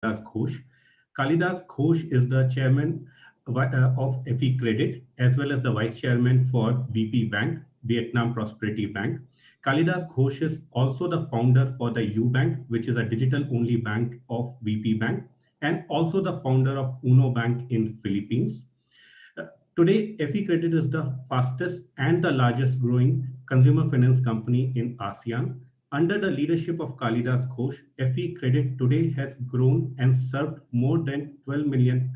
Kalidas Ghose. Kalidas Ghose is the chairman of FECredit as well as the vice chairman for VP Bank, Vietnam Prosperity Bank. Kalidas Ghose is also the founder for the U Bank, which is a digital-only bank of VP Bank, and also the founder of Uno Bank in Philippines. Today, FECredit is the fastest and the largest growing consumer finance company in ASEAN. Under the leadership of Kalidas Ghose, FECredit today has grown and served more than 12 million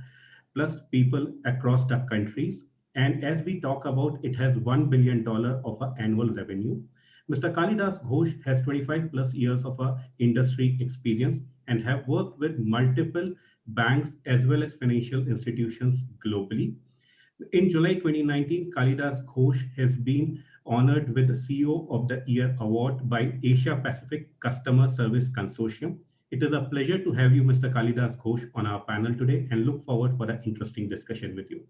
plus people across the countries. And as we talk about, it has $1 billion of annual revenue. Mr. Kalidas Ghose has 25 plus years of industry experience and have worked with multiple banks as well as financial institutions globally. In July 2019, Kalidas Ghose has been honored with the CEO of the Year Award by Asia Pacific Customer Service Consortium. It is a pleasure to have you, Mr. Kalidas Ghose, on our panel today and look forward for an interesting discussion with you.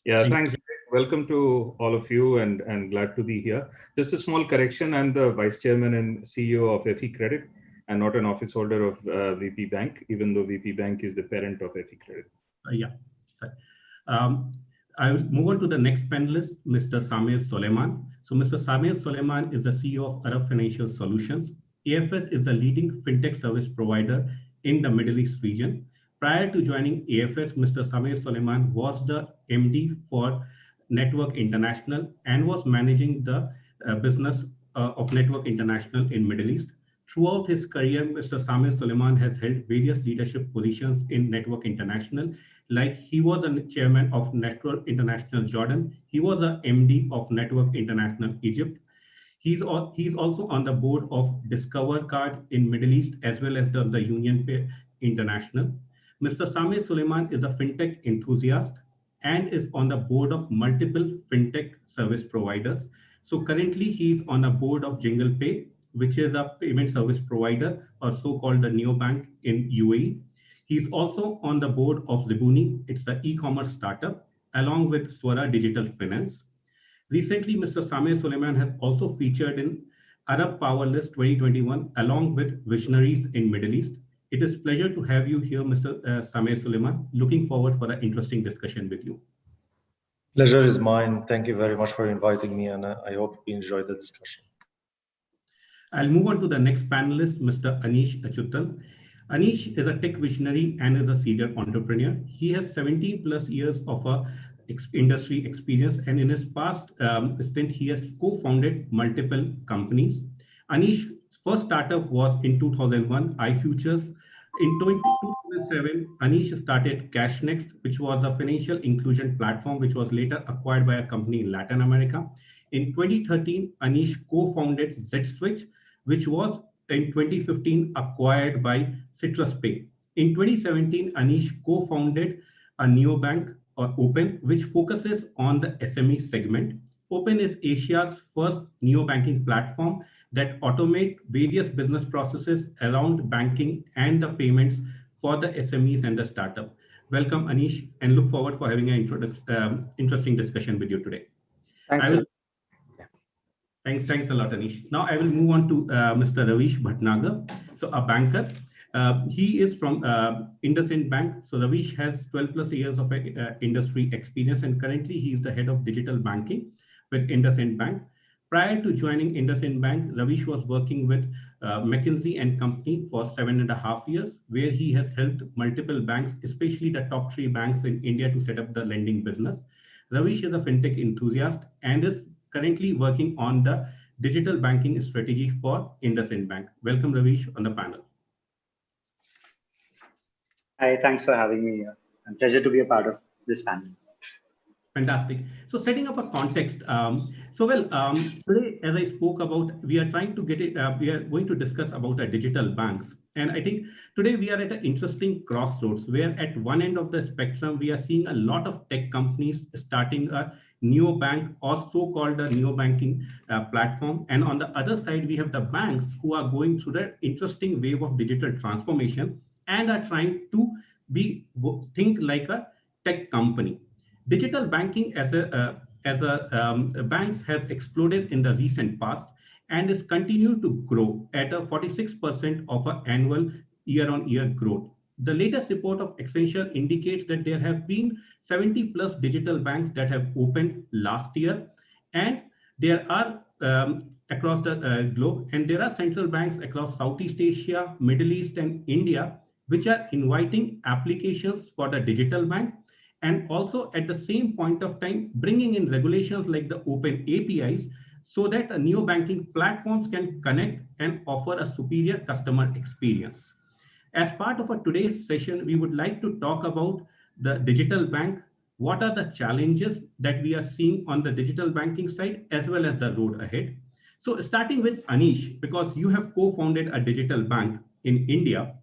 Yeah, thanks. Welcome to all of you and glad to be here. Just a small correction. I'm the Vice Chairman and CEO of FECredit and not an office holder of VP Bank, even though VP Bank is the parent of FECredit. Yeah. I will move on to the next panelist, Mr. Samir Soliman. So Mr. Samir Soliman is the CEO of Arab Financial Solutions. AFS is the leading fintech service provider in the Middle East region. Prior to joining AFS, Mr. Samir Soliman was the MD for Network International and was managing the business of Network International in Middle East. Throughout his career, Mr. Samir Soliman has held various leadership positions in Network International, like he was a chairman of Network International Jordan. He was a MD of Network International Egypt. He's also on the board of Discover Card in Middle East, as well as the UnionPay International. Mr. Samir Soliman is a fintech enthusiast and is on the board of multiple fintech service providers. So currently he's on a board of JinglePay, which is a payment service provider or so-called the neobank in UAE. He's also on the board of Zibuni. It's an e-commerce startup, along with Swara Digital Finance. Recently, Mr. Samir Soliman has also featured in Arab Power List 2021, along with visionaries in Middle East. It is a pleasure to have you here, Mr. Samir Soliman. Looking forward for an interesting discussion with you. Pleasure is mine. Thank you very much for inviting me, and I hope you enjoyed the discussion. I'll move on to the next panelist, Mr. Anish Achuthan. Anish is a tech visionary and is a serial entrepreneur. He has 17 plus years of industry experience, and in his past stint, he has co-founded multiple companies. Anish's first startup was in 2001, iFutures. In 2007, Anish started CashNext, which was a financial inclusion platform, which was later acquired by a company in Latin America. In 2013, Anish co-founded ZSwitch, which was in 2015 acquired by CitrusPay. In 2017, Anish co-founded a neobank or Open, which focuses on the SME segment. Open is Asia's first neobanking platform that automate various business processes around banking and the payments for the SMEs and the startup. Welcome, Anish, and look forward for having an interesting discussion with you today. Thanks. Thanks a lot, Anish. Now I will move on to Mr. Raveesh Bhatnagar, so a banker. He is from IndusInd Bank. So Raveesh has 12 plus years of industry experience, and currently he is the head of digital banking with IndusInd Bank. Prior to joining IndusInd Bank, Raveesh was working with McKinsey & Company for 7.5 years, where he has helped multiple banks, especially the top 3 banks in India, to set up the lending business. Raveesh is a fintech enthusiast and is currently working on the digital banking strategy for IndusInd Bank. Welcome, Raveesh, on the panel. Hi, thanks for having me here. A pleasure to be a part of this panel. Fantastic. So setting up a context. Today, as I spoke about, we are trying to get it, we are going to discuss about digital banks. And I think today we are at an interesting crossroads where at one end of the spectrum, we are seeing a lot of tech companies starting a neobank or so-called a neobanking platform. And on the other side, we have the banks who are going through the interesting wave of digital transformation and are trying to think like a tech company. Digital banking as a banks have exploded in the recent past and is continued to grow at a 46% of an annual year-on-year growth. The latest report of Accenture indicates that there have been 70 plus digital banks that have opened last year, and there are across the globe, and there are central banks across Southeast Asia, Middle East, and India, which are inviting applications for the digital bank, and also at the same point of time bringing in regulations like the open APIs so that neobanking platforms can connect and offer a superior customer experience. As part of our today's session, we would like to talk about the digital bank. What are the challenges that we are seeing on the digital banking side, as well as the road ahead? So starting with Anish, because you have co-founded a digital bank in India,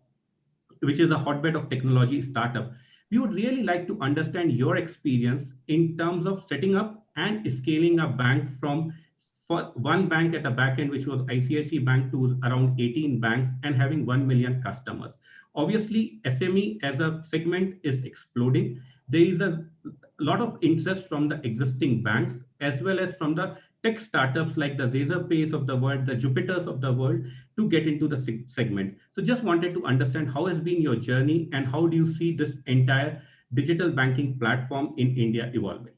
which is a hotbed of technology startup. We would really like to understand your experience in terms of setting up and scaling a bank from for one bank at the back end, which was ICICI Bank, to around 18 banks and having 1 million customers. Obviously, SME as a segment is exploding. There is a lot of interest from the existing banks as well as from the tech startups like the Razorpays of the world, the Jupiters of the world, to get into the segment. So just wanted to understand how has been your journey and how do you see this entire digital banking platform in India evolving?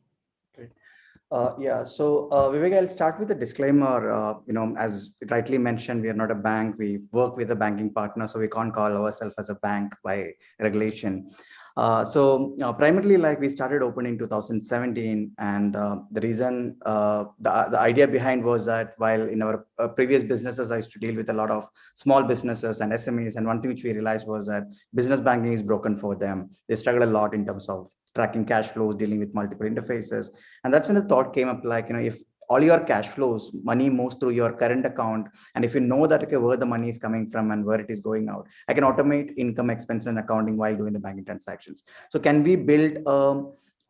Vivek, I'll start with a disclaimer. As rightly mentioned, we are not a bank. We work with a banking partner, so we can't call ourselves as a bank by regulation. Primarily, like, we started opening in 2017, and the reason, the idea behind was that while in our previous businesses, I used to deal with a lot of small businesses and SMEs, and one thing which we realized was that business banking is broken for them. They struggle a lot in terms of tracking cash flows, dealing with multiple interfaces, and that's when the thought came up, like, if all your cash flows, money moves through your current account, and if you know that, okay, where the money is coming from and where it is going out, I can automate income, expense, and accounting while doing the banking transactions. So can we build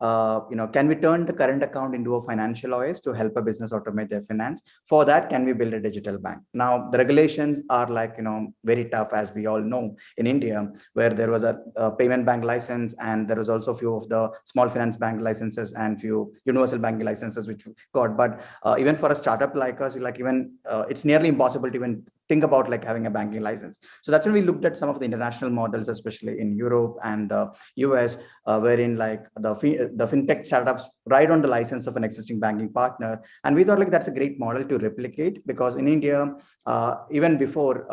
can we turn the current account into a financial OS to help a business automate their finance? For that, can we build a digital bank? Now, the regulations are like, very tough, as we all know, in India, where there was a payment bank license, and there was also a few of the small finance bank licenses and few universal banking licenses which we got. But even for a startup like us, it's nearly impossible to even think about like having a banking license. So that's when we looked at some of the international models, especially in Europe and the US, wherein like the fintech startups ride on the license of an existing banking partner. And we thought like that's a great model to replicate, because in India, even before,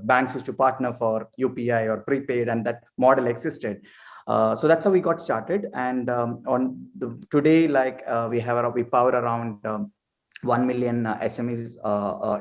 banks used to partner for UPI or prepaid, and that model existed. So that's how we got started. And today, like we power around 1 million SMEs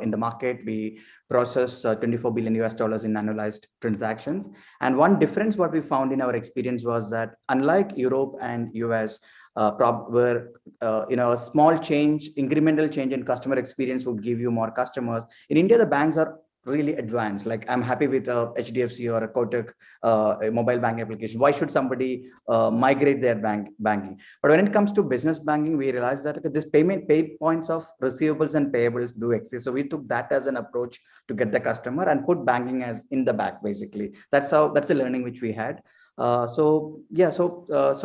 in the market. We process $24 billion in annualized transactions. And one difference what we found in our experience was that unlike Europe and US, where a small change, incremental change in customer experience would give you more customers, in India the banks are really advanced. Like, I'm happy with a HDFC or a Kotak a mobile bank application. Why should somebody migrate their banking? But when it comes to business banking, we realized that this pay points of receivables and payables do exist. So we took that as an approach to get the customer and put banking as in the back, basically. That's the learning which we had. So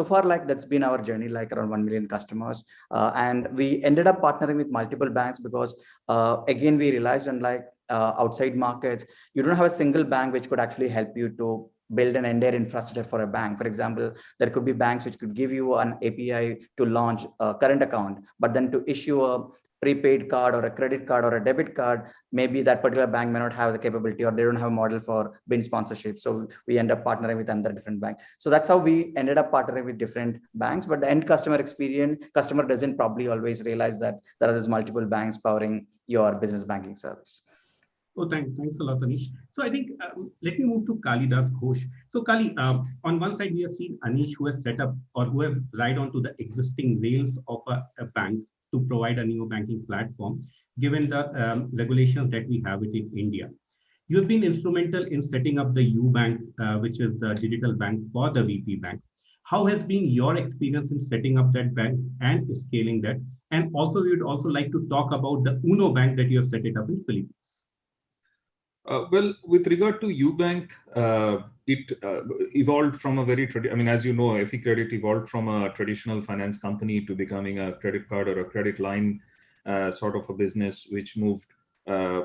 far, like, that's been our journey, like around 1 million customers. And we ended up partnering with multiple banks because, again, we realized, and outside markets, you don't have a single bank which could actually help you to build an entire infrastructure for a bank. For example, there could be banks which could give you an API to launch a current account, but then to issue a prepaid card or a credit card or a debit card, maybe that particular bank may not have the capability, or they don't have a model for BIN sponsorship. So we end up partnering with another different bank. So that's how we ended up partnering with different banks. But the end customer doesn't probably always realize that there are these multiple banks powering your business banking service. Oh, thanks a lot, Anish. So I think let me move to Kalidas Ghose. So Kali, on one side, we have seen Anish, who has set up or who have ride onto the existing rails of a bank to provide a new banking platform, given the regulations that we have within India. You have been instrumental in setting up the YouBank, which is the digital bank for the VP Bank. How has been your experience in setting up that bank and scaling that? And also, we would also like to talk about the Uno Bank that you have set it up in Philippines. Well, with regard to YouBank, it evolved from a very, as you know, FECredit evolved from a traditional finance company to becoming a credit card or a credit line sort of a business, which moved a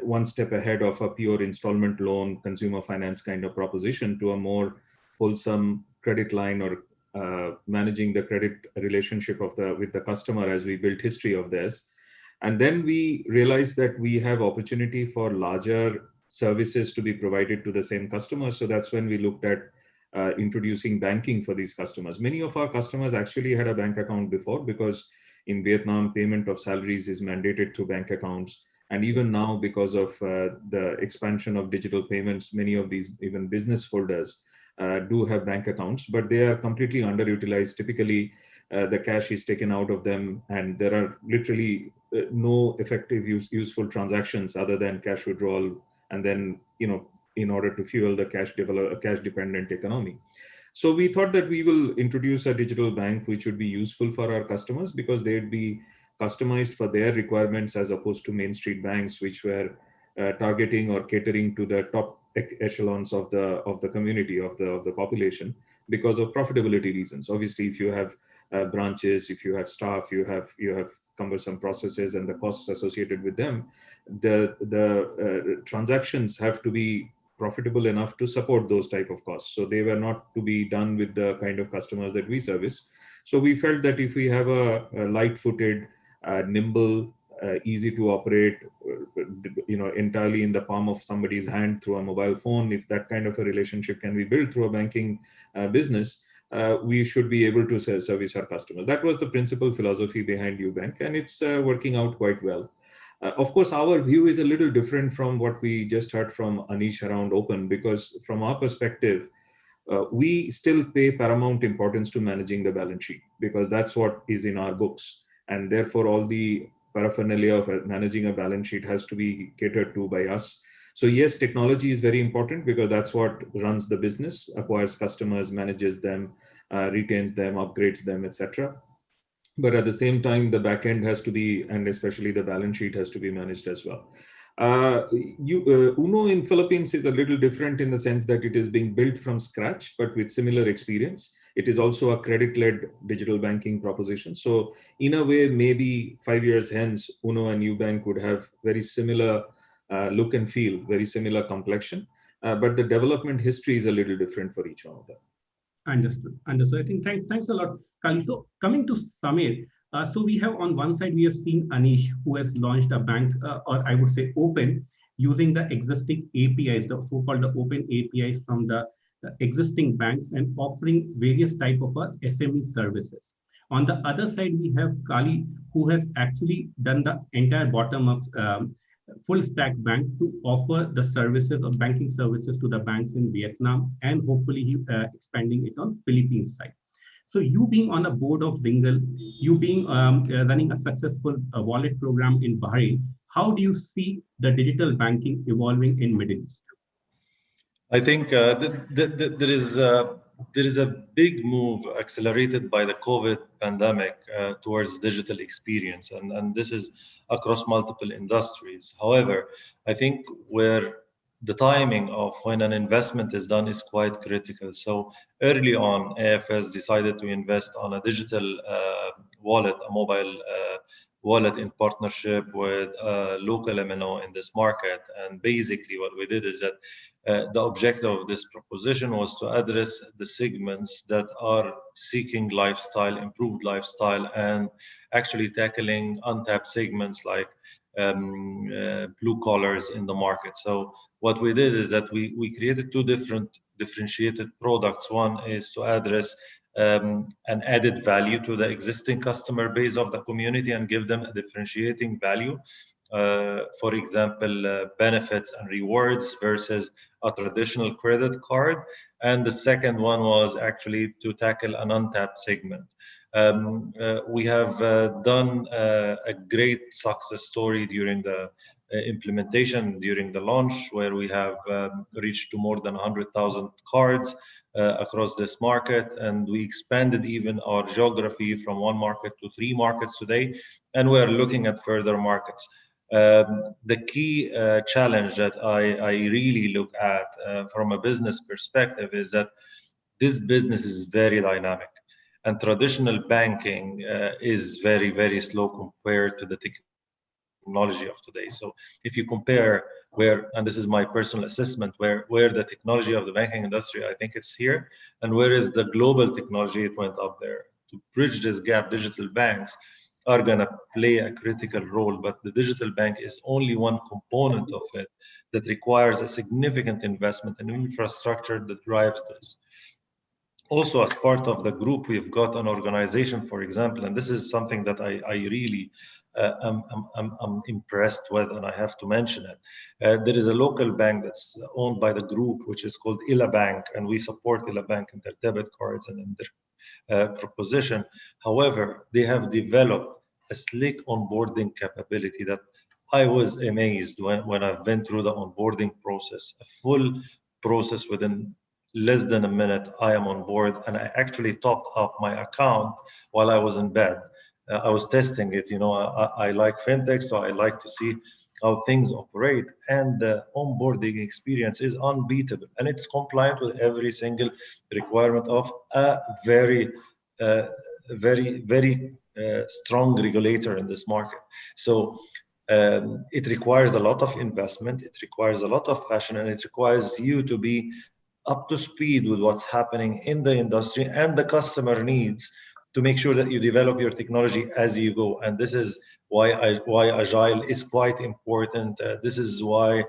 one step ahead of a pure installment loan, consumer finance kind of proposition to a more wholesome credit line or managing the credit relationship with the customer as we built history of theirs. And then we realized that we have opportunity for larger services to be provided to the same customers. So that's when we looked at introducing banking for these customers. Many of our customers actually had a bank account before, because in Vietnam, payment of salaries is mandated through bank accounts. And even now, because of the expansion of digital payments, many of these even business holders do have bank accounts, but they are completely underutilized. Typically, the cash is taken out of them, and there are literally no effective useful transactions other than cash withdrawal, and then in order to fuel the cash dependent economy. So we thought that we will introduce a digital bank which would be useful for our customers, because they'd be customized for their requirements, as opposed to Main Street banks, which were targeting or catering to the top echelons of the community, of the population, because of profitability reasons. Obviously, if you have branches, if you have staff, you have cumbersome processes and the costs associated with them, the transactions have to be profitable enough to support those type of costs. So they were not to be done with the kind of customers that we service. So we felt that if we have a light-footed, nimble, easy to operate, entirely in the palm of somebody's hand through a mobile phone, if that kind of a relationship can be built through a banking business, we should be able to service our customers. That was the principal philosophy behind YouBank, and it's working out quite well. Of course, our view is a little different from what we just heard from Anish around open, because from our perspective, we still pay paramount importance to managing the balance sheet, because that's what is in our books. And therefore, all the paraphernalia of managing a balance sheet has to be catered to by us. So yes, technology is very important, because that's what runs the business, acquires customers, manages them, retains them, upgrades them, etc. But at the same time, the back end has to be, and especially the balance sheet has to be managed as well. Uno in Philippines is a little different in the sense that it is being built from scratch, but with similar experience. It is also a credit-led digital banking proposition. So in a way, maybe 5 years hence, Uno and YouBank would have very similar look and feel, very similar complexion. But the development history is a little different for each one of them. Understood. I think thanks a lot, Kali. So coming to Samir, so we have on one side, we have seen Anish, who has launched a bank, or I would say open, using the existing APIs, the so-called the open APIs from the existing banks, and offering various type of SME services. On the other side, we have Kali, who has actually done the entire bottom-up full stack bank to offer the services of banking services to the banks in Vietnam, and hopefully expanding it on Philippines side. So you being on a board of Zingle, you being running a successful wallet program in Bahrain, how do you see the digital banking evolving in Middle East? I think there is a big move accelerated by the COVID pandemic towards digital experience, and this is across multiple industries. However, I think where the timing of when an investment is done is quite critical. So early on, AFS decided to invest on a digital wallet, a mobile wallet, in partnership with local MNO in this market. And basically what we did is that the objective of this proposition was to address the segments that are seeking lifestyle, improved lifestyle, and actually tackling untapped segments like blue collars in the market. So what we did is that we created two differentiated products. One is to address an added value to the existing customer base of the community and give them a differentiating value. For example, benefits and rewards versus a traditional credit card. And the second one was actually to tackle an untapped segment. We have done a great success story during the implementation, during the launch, where we have reached to more than 100,000 cards across this market, and we expanded even our geography from 1 market to 3 markets today, and we're looking at further markets. The key challenge that I really look at from a business perspective is that this business is very dynamic, and traditional banking is very, very slow compared to the technology of today. So if you compare where, and this is my personal assessment, where the technology of the banking industry, I think it's here, and where is the global technology, it went up there. To bridge this gap, digital banks are going to play a critical role, but the digital bank is only one component of it that requires a significant investment in infrastructure that drives this. Also, as part of the group, we've got an organization, for example, and this is something that I really I'm impressed with, and I have to mention it. There is a local bank that's owned by the group, which is called Ila Bank, and we support Ila Bank in their debit cards and in their proposition. However, they have developed a slick onboarding capability that I was amazed when I went through the onboarding process, a full process within less than a minute. I am on board, and I actually topped up my account while I was in bed. I was testing it. I like fintech, so I like to see how things operate, and the onboarding experience is unbeatable, and it's compliant with every single requirement of a very strong regulator in this market. So it requires a lot of investment, it requires a lot of passion, and it requires you to be up to speed with what's happening in the industry and the customer needs, to make sure that you develop your technology as you go. And this is why Agile is quite important. This is why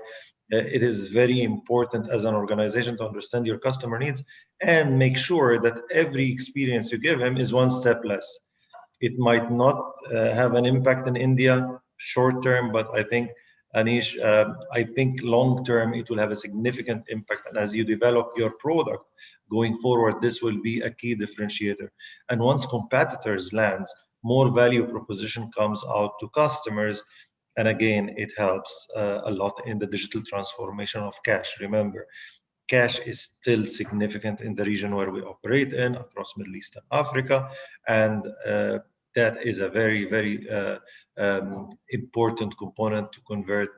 it is very important as an organization to understand your customer needs and make sure that every experience you give him is one step less. It might not have an impact in India short term, but I think, Anish, I think long term it will have a significant impact. And as you develop your product going forward, this will be a key differentiator. And once competitors lands, more value proposition comes out to customers. And again, it helps a lot in the digital transformation of cash. Remember, cash is still significant in the region where we operate in, across Middle East and Africa. And that is a very, very important component to convert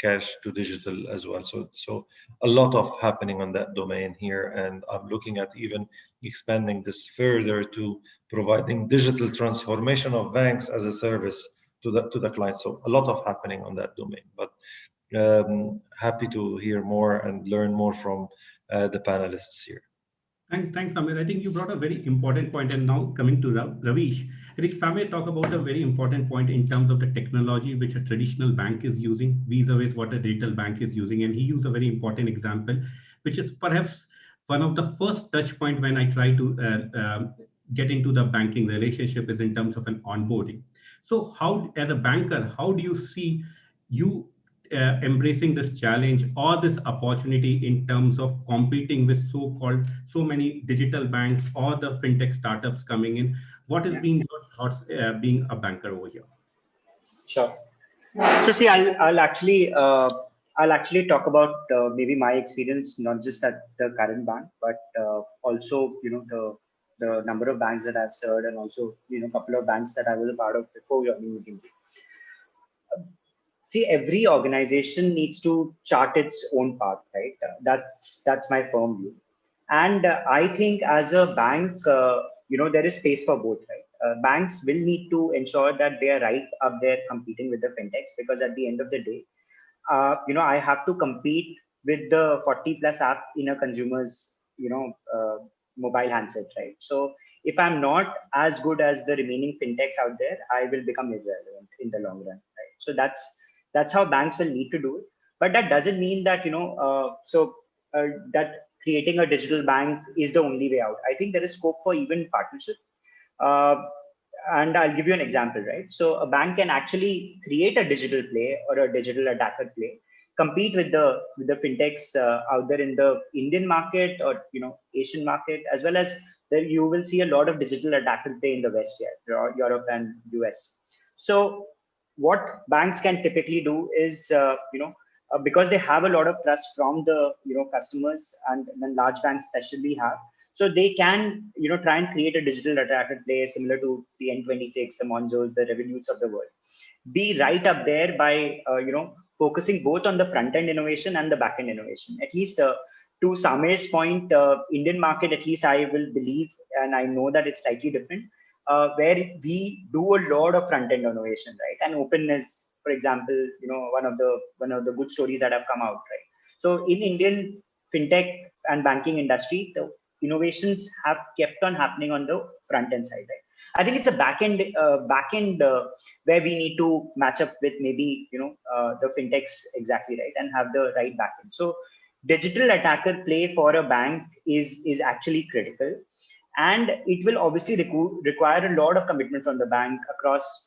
cash to digital as well. So a lot of happening on that domain here, and I'm looking at even expanding this further to providing digital transformation of banks as a service to the client. So a lot of happening on that domain, but happy to hear more and learn more from the panelists here. Thanks, Samir. I think you brought a very important point, and now coming to Raveesh. I think Samir talked about a very important point in terms of the technology which a traditional bank is using vis-a-vis what a digital bank is using. And he used a very important example, which is perhaps one of the first touch point when I try to get into the banking relationship is in terms of an onboarding. So how, as a banker, how do you see you embracing this challenge or this opportunity in terms of competing with so many digital banks or the fintech startups coming in? What has been your thoughts being a banker over here? Sure. So see, I'll actually talk about maybe my experience, not just at the current bank, but also the number of banks that I've served, and also a couple of banks that I was a part of before joining McKinsey. See, every organization needs to chart its own path, right? That's my firm view. And I think as a bank, there is space for both, right? Banks will need to ensure that they are right up there competing with the fintechs, because at the end of the day, I have to compete with the 40+ app in a consumer's, mobile handset, right? So if I'm not as good as the remaining fintechs out there, I will become irrelevant in the long run, right? So that's how banks will need to do it. But that doesn't mean that, that creating a digital bank is the only way out. I think there is scope for even partnership. And I'll give you an example, right? So a bank can actually create a digital play or a digital attacker play, compete with the fintechs out there in the Indian market or, Asian market, as well as there you will see a lot of digital attacker play in the West, Europe and US. So what banks can typically do is, because they have a lot of trust from the customers, and then large banks especially have, so they can try and create a digital attacker play similar to the N26, the Monzos, the Revoluts of the world. Be right up there by focusing both on the front end innovation and the back end innovation. At least to Samir's point, Indian market, at least I will believe, and I know that it's slightly different. Where we do a lot of front-end innovation, right? And openness for example, one of the good stories that have come out, right? So in Indian fintech and banking industry, the innovations have kept on happening on the front end side, right? I think it's a back end where we need to match up with maybe the fintechs exactly, right, and have the right back end. So digital attacker play for a bank is actually critical, and it will obviously require a lot of commitment from the bank across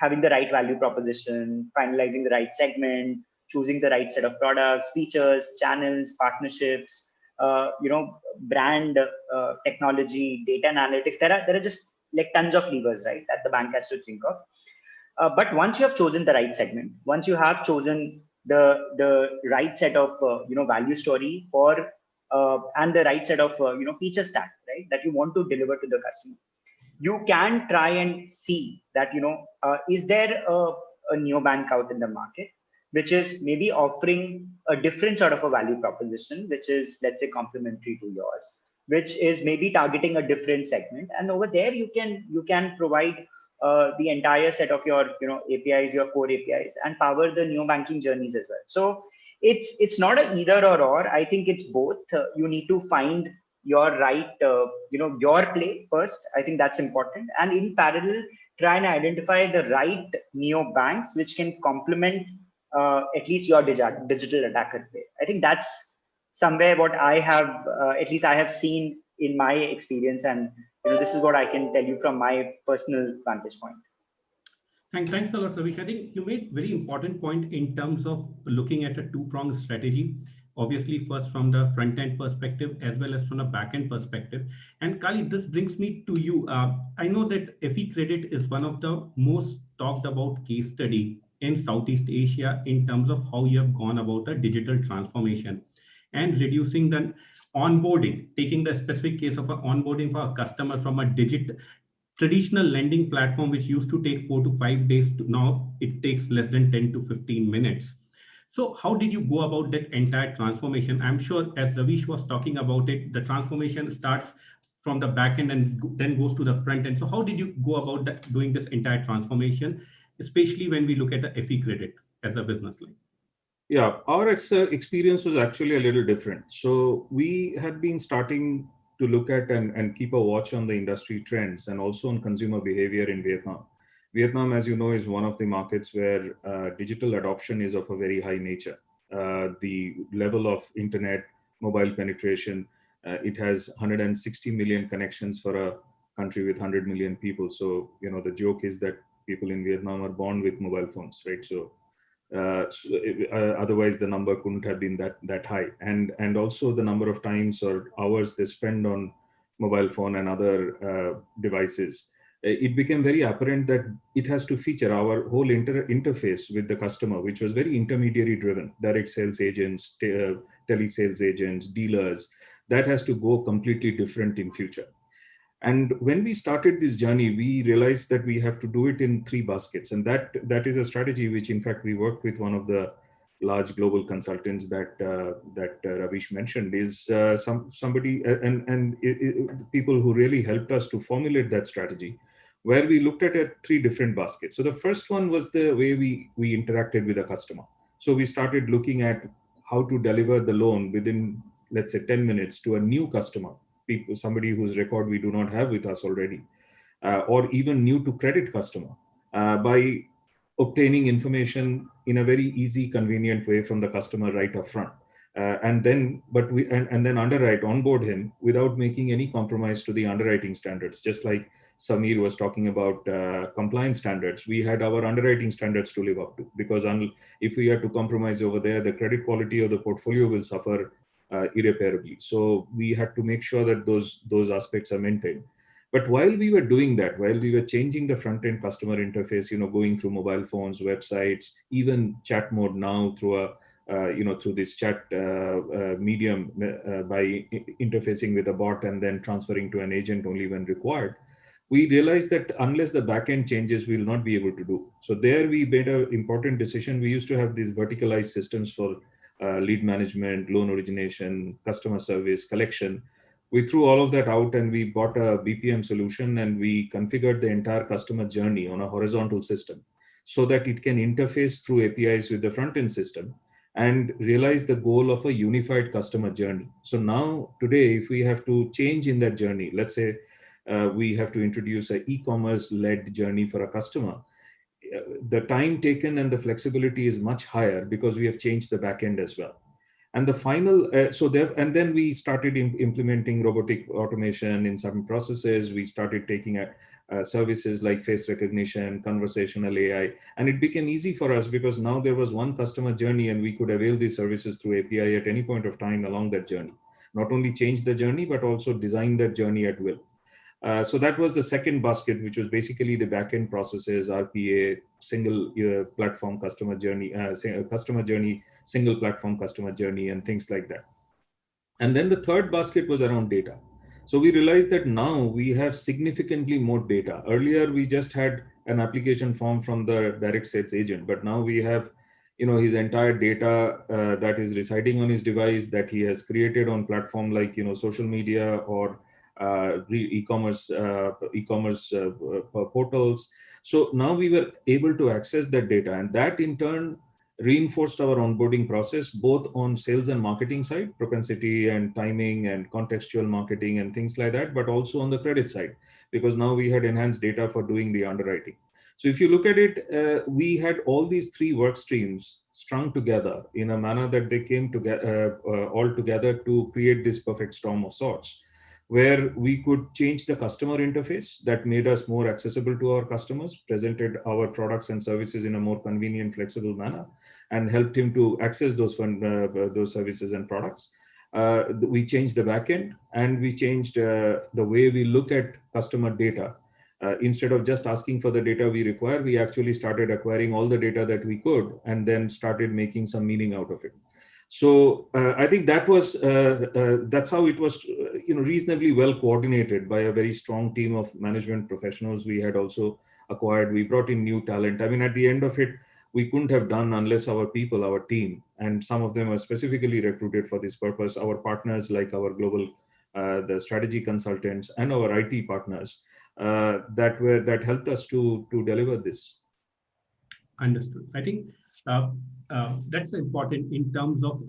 having the right value proposition, finalizing the right segment, choosing the right set of products, features, channels, partnerships, brand, technology, data and analytics. There are just like tons of levers, right, that the bank has to think of. But once you have chosen the right segment, once you have chosen the right set of value story for and the right set of feature stack, right, that you want to deliver to the customer, you can try and see that is there a neobank out in the market which is maybe offering a different sort of a value proposition, which is, let's say, complementary to yours, which is maybe targeting a different segment, and over there you can provide the entire set of your APIs, your core APIs, and power the new banking journeys as well. So it's not a either or. I think it's both. You need to find your right your play first. I think that's important, and in parallel try and identify the right neo banks which can complement at least your digital attacker play. I think that's somewhere what I have at least I have seen in my experience, and this is what I can tell you from my personal vantage point. Thanks a lot, Raveesh. I think you made very important point in terms of looking at a two-pronged strategy. Obviously, first from the front-end perspective as well as from a back-end perspective. And Kali, this brings me to you. I know that FECredit is one of the most talked about case study in Southeast Asia in terms of how you have gone about a digital transformation and reducing the onboarding, taking the specific case of an onboarding for a customer from a traditional lending platform, which used to take 4 to 5 days, to now it takes less than 10 to 15 minutes. So how did you go about that entire transformation? I'm sure as Raveesh was talking about it, the transformation starts from the back end and then goes to the front end. So how did you go about that, doing this entire transformation, especially when we look at the FECredit as a business line? Yeah, our experience was actually a little different. So we had been starting to look at and keep a watch on the industry trends and also on consumer behavior in Vietnam. Vietnam, as you know, is one of the markets where digital adoption is of a very high nature. The level of internet, mobile penetration, it has 160 million connections for a country with 100 million people. So, the joke is that people in Vietnam are born with mobile phones, right? So otherwise the number couldn't have been that high, and also the number of times or hours they spend on mobile phone and other devices. It became very apparent that it has to feature our whole interface with the customer, which was very intermediary driven, direct sales agents, telesales agents, dealers. That has to go completely different in future. And when we started this journey, we realized that we have to do it in 3 baskets. And that is a strategy which, in fact, we worked with one of the large global consultants that Raveesh mentioned, is somebody and people who really helped us to formulate that strategy, where we looked at 3 different baskets. So the first one was the way we interacted with a customer. So we started looking at how to deliver the loan within, let's say, 10 minutes to a new customer, somebody whose record we do not have with us already, or even new to credit customer, by obtaining information in a very easy, convenient way from the customer right up front. And then onboard him without making any compromise to the underwriting standards. Just like Samir was talking about compliance standards, we had our underwriting standards to live up to, because if we are to compromise over there, the credit quality of the portfolio will suffer irreparably. So we had to make sure that those aspects are maintained. But while we were doing that, while we were changing the front-end customer interface, going through mobile phones, websites, even chat mode now through through this chat medium by interfacing with a bot and then transferring to an agent only when required, we realized that unless the backend changes, we will not be able to do. So there we made an important decision. We used to have these verticalized systems for lead management, loan origination, customer service, collection. We threw all of that out and we bought a BPM solution, and we configured the entire customer journey on a horizontal system. so that it can interface through APIs with the front-end system and realize the goal of a unified customer journey. So now, today, if we have to change in that journey, let's say we have to introduce an e-commerce-led journey for a customer, the time taken and the flexibility is much higher because we have changed the backend as well. And the final, and then we started implementing robotic automation in some processes. We started taking services like face recognition, conversational AI, and it became easy for us because now there was one customer journey and we could avail these services through API at any point of time along that journey. Not only change the journey, but also design that journey at will. So that was the second basket, which was basically the backend processes, RPA, single platform customer journey, single platform customer journey, and things like that. And then the third basket was around data. So we realized that now we have significantly more data. Earlier, we just had an application form from the direct sales agent, but now we have, his entire data that is residing on his device that he has created on platform like, social media or e-commerce portals. So now we were able to access that data, and that in turn reinforced our onboarding process, both on sales and marketing side, propensity and timing and contextual marketing and things like that, but also on the credit side, because now we had enhanced data for doing the underwriting. So if you look at it, we had all these three work streams strung together in a manner that they came together, all together to create this perfect storm of sorts, where we could change the customer interface that made us more accessible to our customers, presented our products and services in a more convenient, flexible manner, and helped him to access those services and products. We changed the backend, and we changed the way we look at customer data. Instead of just asking for the data we require, we actually started acquiring all the data that we could, and then started making some meaning out of it. So I think that was that's how it was, reasonably well coordinated by a very strong team of management professionals we had also acquired. We brought in new talent. I mean, at the end of it, we couldn't have done unless our people, our team, and some of them were specifically recruited for this purpose. Our partners, like our global, the strategy consultants, and our IT partners, that helped us to deliver this. Understood. I think that's important in terms of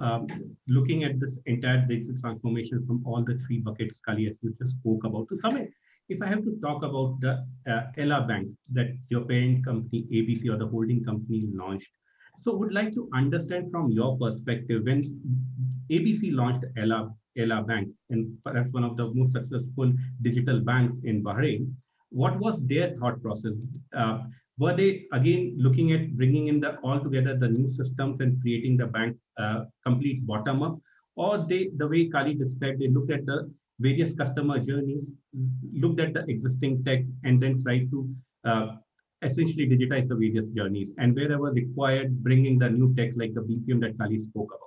looking at this entire digital transformation from all the three buckets, Kali, as you just spoke about. So, Samir, if I have to talk about the Ella Bank that your parent company, ABC, or the holding company launched, so would like to understand from your perspective, when ABC launched Ella Bank, and perhaps one of the most successful digital banks in Bahrain, what was their thought process? Were they again looking at bringing in all together the new systems and creating the bank complete bottom up, or the way Kali described, they looked at the various customer journeys, looked at the existing tech, and then tried to essentially digitize the various journeys, and wherever required, bring in the new tech like the BPM that Kali spoke about?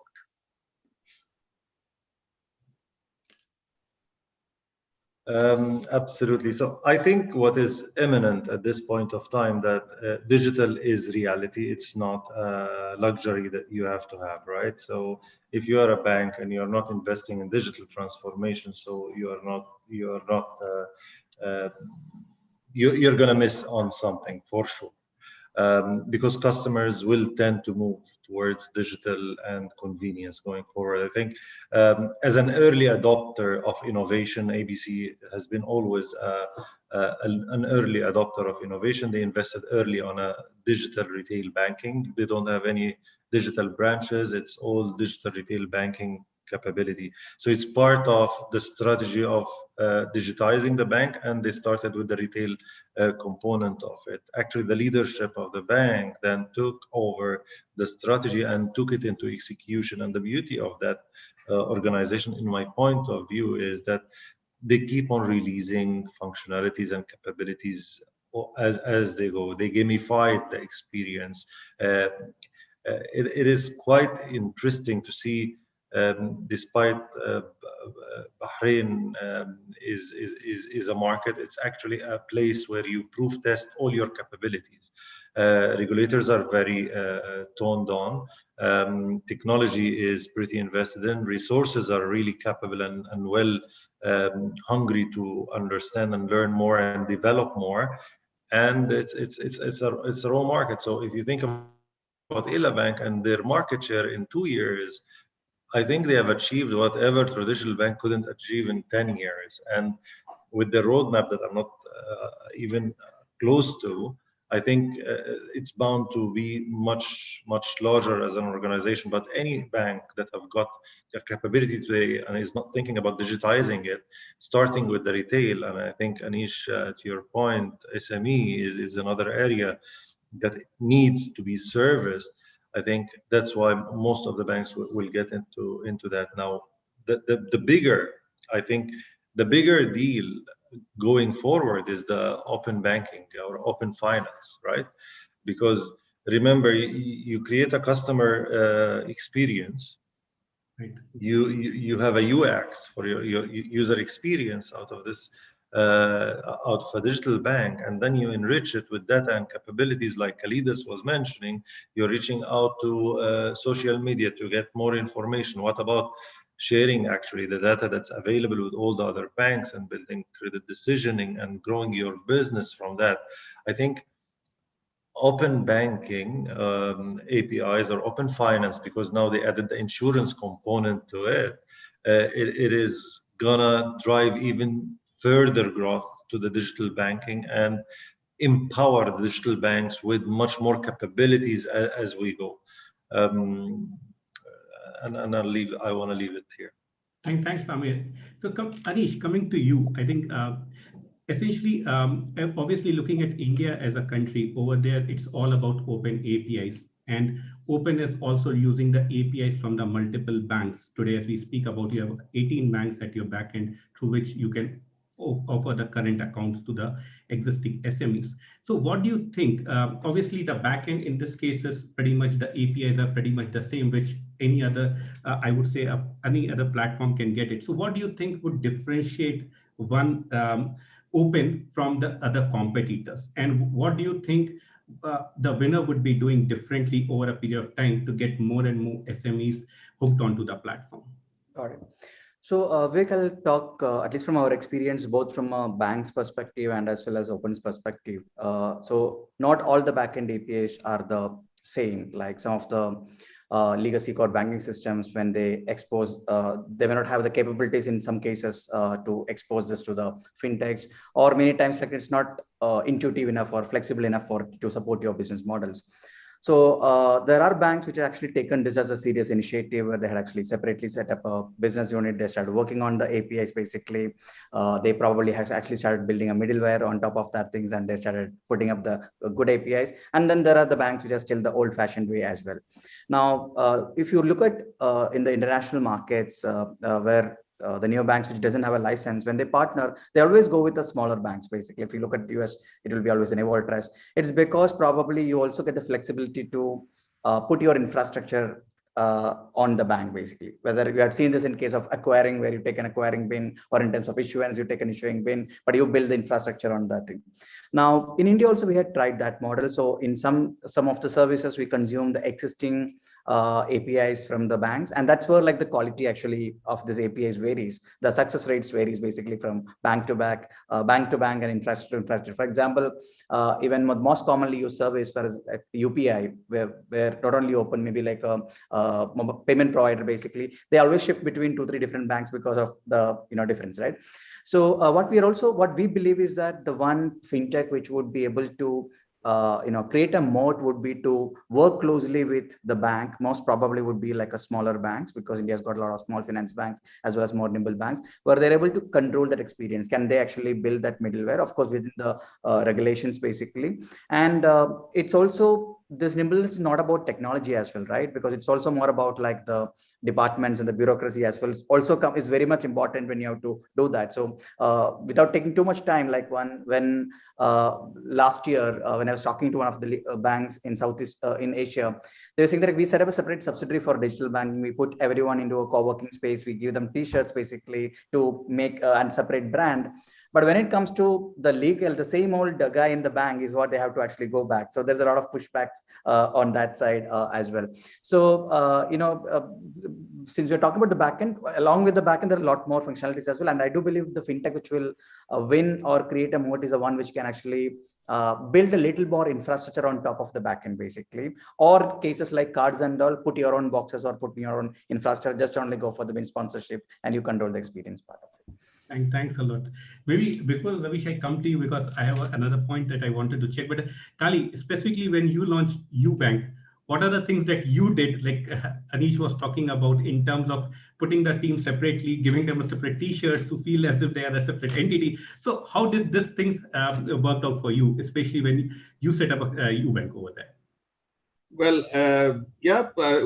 Absolutely. So I think what is imminent at this point of time, that digital is reality. It's not a luxury that you have to have, right? So if you are a bank and you're not investing in digital transformation, so you're going to miss on something for sure. Because customers will tend to move towards digital and convenience going forward. I think as an early adopter of innovation, ABC has been always an early adopter of innovation. They invested early on a digital retail banking. They don't have any digital branches. It's all digital retail banking capability. So it's part of the strategy of digitizing the bank, and they started with the retail component of it. Actually, the leadership of the bank then took over the strategy and took it into execution. And the beauty of that organization, in my point of view, is that they keep on releasing functionalities and capabilities as they go. They gamified the experience. It is quite interesting to see. Despite Bahrain is a market, it's actually a place where you proof test all your capabilities. Regulators are very toned on. Technology is pretty invested in. Resources are really capable and well hungry to understand and learn more and develop more. and it's a raw market. So if you think about Ila Bank and their market share in 2 years, I think they have achieved whatever traditional bank couldn't achieve in 10 years. And with the roadmap that I'm not even close to, I think it's bound to be much larger as an organization. But any bank that have got the capability today and is not thinking about digitizing it, starting with the retail, and I think, Anish, to your point, SME is another area that needs to be serviced. I think that's why most of the banks will get into that. Now, the bigger, I think, the bigger deal going forward is the open banking or open finance, right? Because remember, you create a customer experience. Right. You have a UX for your user experience out of this out of a digital bank, and then you enrich it with data and capabilities like Kalidas was mentioning. You're reaching out to social media to get more information. What about sharing actually the data that's available with all the other banks and building credit decisioning and growing your business from that? I think open banking APIs or open finance, because now they added the insurance component to it, it is gonna drive even further growth to the digital banking and empower the digital banks with much more capabilities as we go. And I want to leave it here. Thanks, Samir. So, Anish, coming to you, I think essentially, obviously looking at India as a country, over there, it's all about open APIs. And open is also using the APIs from the multiple banks. Today, as we speak about, you have 18 banks at your backend through which you can offer the current accounts to the existing SMEs. So what do you think? Obviously, the backend in this case is pretty much, the APIs are pretty much the same, which any other, I would say, any other platform can get it. So what do you think would differentiate one open from the other competitors? And what do you think the winner would be doing differently over a period of time to get more and more SMEs hooked onto the platform? Got it. So Vivek, I'll talk at least from our experience, both from a bank's perspective and as well as Open's perspective. So not all the backend APIs are the same. Like some of the legacy core banking systems, when they expose, they may not have the capabilities in some cases to expose this to the fintechs, or many times like it's not intuitive enough or flexible enough to support your business models. So there are banks which have actually taken this as a serious initiative, where they had actually separately set up a business unit. They started working on the APIs. Basically, they probably have actually started building a middleware on top of that things, and they started putting up the good APIs. And then there are the banks which are still the old-fashioned way as well. Now, if you look at in the international markets where the new banks which doesn't have a license, when they partner, they always go with the smaller banks. Basically, if you look at the US, it will be always an Evolve Trust. It's because probably you also get the flexibility to put your infrastructure on the bank. Basically, whether you have seen this in case of acquiring, where you take an acquiring bin, or in terms of issuance, you take an issuing bin, but you build the infrastructure on that thing. Now, in India also, we had tried that model. So in some of the services, we consume the existing APIs from the banks, and that's where like the quality actually of this APIs varies. The success rates varies basically from bank to bank, and infrastructure to infrastructure. For example, even most commonly used service for UPI, where not only open, maybe like a payment provider, basically they always shift between 2-3 different banks because of the difference, right? So what we believe is that the one fintech which would be able to create a moat would be to work closely with the bank. Most probably would be like a smaller banks, because India's got a lot of small finance banks as well as more nimble banks, where they're able to control that experience. Can they actually build that middleware? Of course, within the regulations, basically. And it's also, this nimbleness is not about technology as well, right? Because it's also more about like the departments and the bureaucracy as well. Also is very much important when you have to do that. So without taking too much time, like when last year, when I was talking to one of the banks in Southeast in Asia, they were saying that we set up a separate subsidiary for digital banking. We put everyone into a co-working space. We give them t-shirts basically to make a separate brand. But when it comes to the legal, the same old guy in the bank is what they have to actually go back. So there's a lot of pushbacks on that side as well. So, since we're talking about the backend, along with the backend, there are a lot more functionalities as well. And I do believe the fintech which will win or create a moat is the one which can actually build a little more infrastructure on top of the backend, basically. Or cases like cards and all, put your own boxes or put your own infrastructure, just only go for the sponsorship and you control the experience part of it. And thanks a lot. Maybe before Raveesh, I come to you because I have another point that I wanted to check. But Kali, specifically when you launched YouBank, what are the things that you did, like Anish was talking about, in terms of putting the team separately, giving them a separate T-shirts to feel as if they are a separate entity? So how did this thing work out for you, especially when you set up a YouBank over there? Well,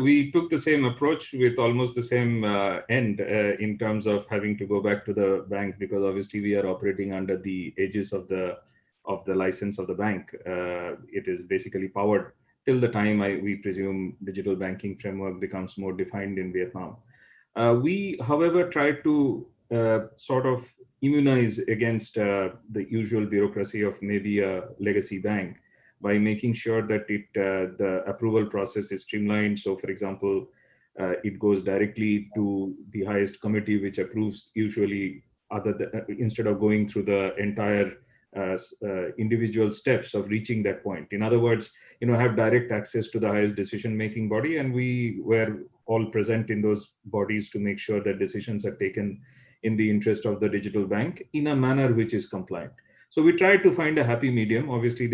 we took the same approach with almost the same end in terms of having to go back to the bank, because obviously we are operating under the aegis of the license of the bank. It is basically powered till the time we presume digital banking framework becomes more defined in Vietnam. We, however, tried to sort of immunize against the usual bureaucracy of maybe a legacy bank, by making sure that the approval process is streamlined. So, for example, it goes directly to the highest committee, which approves usually, instead of going through the entire individual steps of reaching that point. In other words, have direct access to the highest decision-making body, and we were all present in those bodies to make sure that decisions are taken in the interest of the digital bank in a manner which is compliant. So we tried to find a happy medium. Obviously,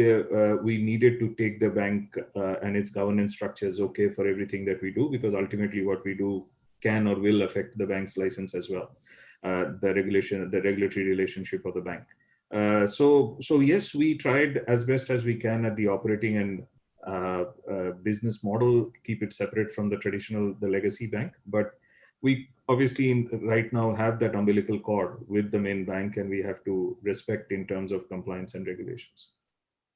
we needed to take the bank and its governance structures okay for everything that we do, because ultimately what we do can or will affect the bank's license as well, the regulatory relationship of the bank. So yes, we tried as best as we can at the operating and business model, keep it separate from the legacy bank. But we obviously right now have that umbilical cord with the main bank, and we have to respect in terms of compliance and regulations.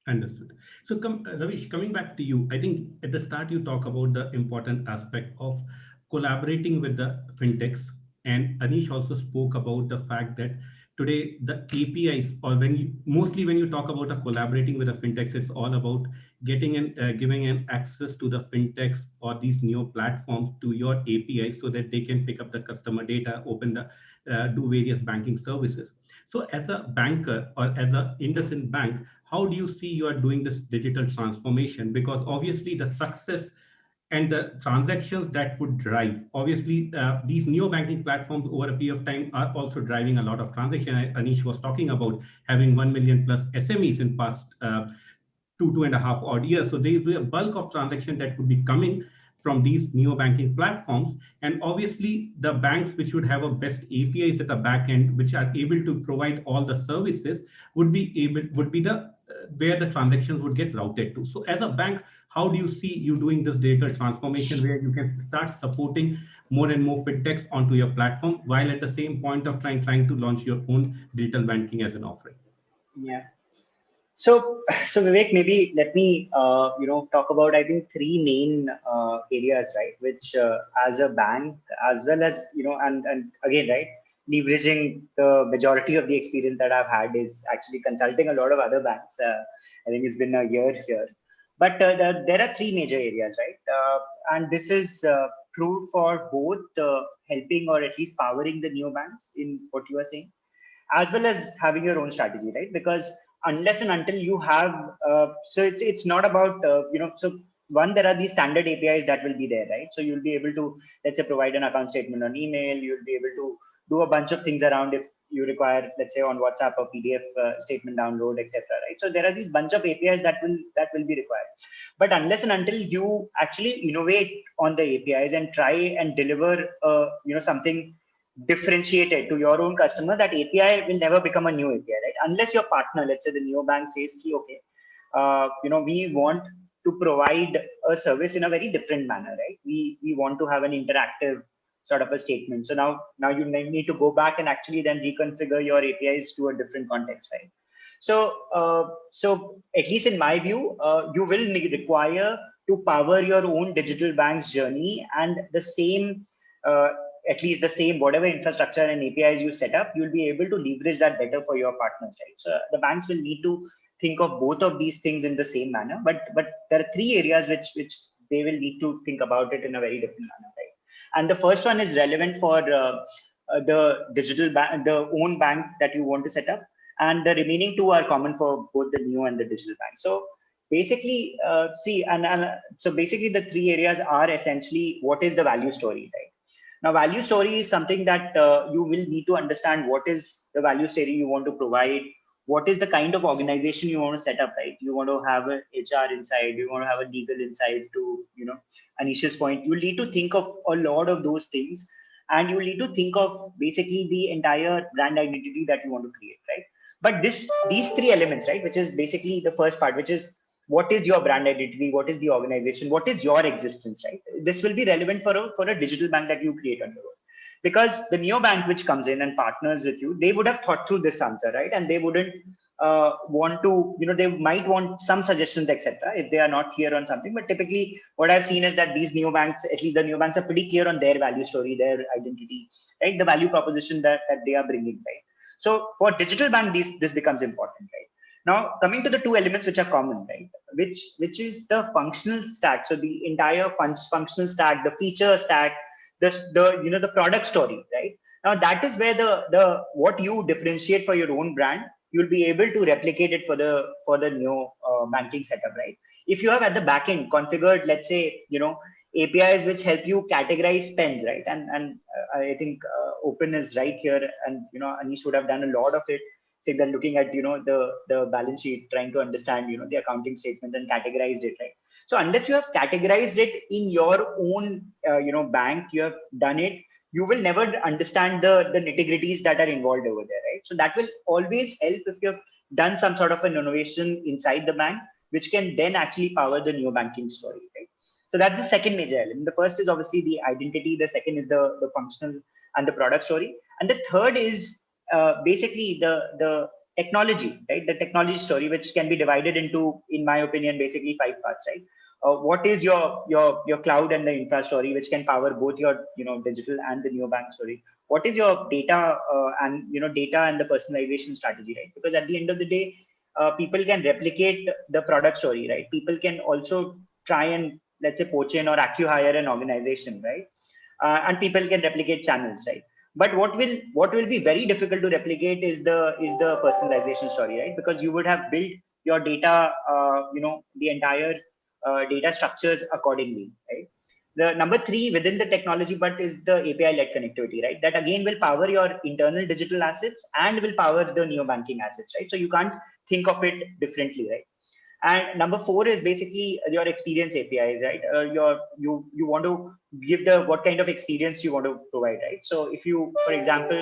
Understood. So Raveesh, coming back to you, I think at the start you talk about the important aspect of collaborating with the fintechs, and Anish also spoke about the fact that today the APIs, or mostly when you talk about collaborating with the fintechs, it's all about getting and giving an access to the fintechs or these new platforms to your APIs, so that they can pick up the customer data, do various banking services. So as a banker or as a IndusInd Bank, how do you see you are doing this digital transformation? Because obviously the success and the transactions that would drive, obviously these neo banking platforms over a period of time are also driving a lot of transaction. Anish was talking about having 1 million plus SMEs in past 2.5 odd years. So there is a bulk of transaction that would be coming from these neo banking platforms, and obviously the banks which would have a best APIs at the back end, which are able to provide all the services, would be the where the transactions would get routed to. So as a bank, how do you see you doing this digital transformation, where you can start supporting more and more fintechs onto your platform, while at the same point of trying to launch your own digital banking as an offering? Yeah. So Vivek, maybe let me talk about, I think, three main areas, right? Which as a bank, as well as and again, right, leveraging the majority of the experience that I've had is actually consulting a lot of other banks. I think it's been a year here, but there are three major areas, right? And this is true for both helping or at least powering the neobanks in what you are saying, as well as having your own strategy, right? Because unless and until you have, so it's not about, so one, there are these standard APIs that will be there, right? So you'll be able to, let's say, provide an account statement on email. You'll be able to do a bunch of things around if you require, let's say, on WhatsApp or PDF statement download, etc. Right? So there are these bunch of APIs that will be required. But unless and until you actually innovate on the APIs and try and deliver, something differentiated to your own customer, that API will never become a new API, right? Unless your partner, let's say the neobank, says, okay, we want to provide a service in a very different manner, right? We want to have an interactive sort of a statement. So now you need to go back and actually then reconfigure your APIs to a different context, right? So at least in my view, you will require to power your own digital bank's journey, and the same, at least the same, whatever infrastructure and APIs you set up, you'll be able to leverage that better for your partners, right? So the banks will need to think of both of these things in the same manner, but there are three areas which they will need to think about it in a very different manner, right? And the first one is relevant for the digital bank, the own bank that you want to set up. and the remaining 2 are common for both the neo and the digital bank. So basically, so basically the 3 areas are essentially what is the value story, right? Now, value story is something that you will need to understand what is the value story you want to provide, what is the kind of organization you want to set up, right? You want to have an HR inside, you want to have a legal inside to, Anish's point, you need to think of a lot of those things, and you need to think of basically the entire brand identity that you want to create, right? But these 3 elements, right, which is basically the first part, which is what is your brand identity, what is the organization, what is your existence, right? This will be relevant for a digital bank that you create on your own, because the neobank which comes in and partners with you, they would have thought through this answer, right? And they wouldn't want to, they might want some suggestions, etc., if they are not clear on something. But typically what I've seen is that these neobanks, at least the neobanks, are pretty clear on their value story, their identity, right? The value proposition that they are bringing, right? So for digital bank, this becomes important, right? Now, coming to the 2 elements which are common, right? Which is the functional stack. So the entire functional stack, the feature stack, the product story, right? Now that is where the what you differentiate for your own brand, you'll be able to replicate it for the new banking setup, right? If you have at the back end configured, let's say, APIs which help you categorize spends, right? And I think Open is right here, and Anish would have done a lot of it. Say they're looking at the balance sheet, trying to understand the accounting statements and categorized it, right? So unless you have categorized it in your own bank, you have done it, you will never understand the nitty-gritties that are involved over there, right? So that will always help if you have done some sort of an innovation inside the bank, which can then actually power the new banking story, right? So that's the second major element. The first is obviously the identity. The second is the functional and the product story. And the third is basically the technology, right? The technology story, which can be divided into, in my opinion, basically 5 parts, right? What is your cloud and the infra story, which can power both your digital and the neobank story? What is your data and data and the personalization strategy, right? Because at the end of the day, people can replicate the product story, right? People can also try and, let's say, poach in or acquire an organization, right? And people can replicate channels, right? But what will be very difficult to replicate is the personalization story, right? Because you would have built your data, the entire data structures accordingly, right? The number 3 within the technology but is the API-led connectivity, right? That again will power your internal digital assets and will power the neo-banking assets, right? So you can't think of it differently, right? And number 4 is basically your experience APIs, right? You want to give what kind of experience you want to provide, right? So if you, for example,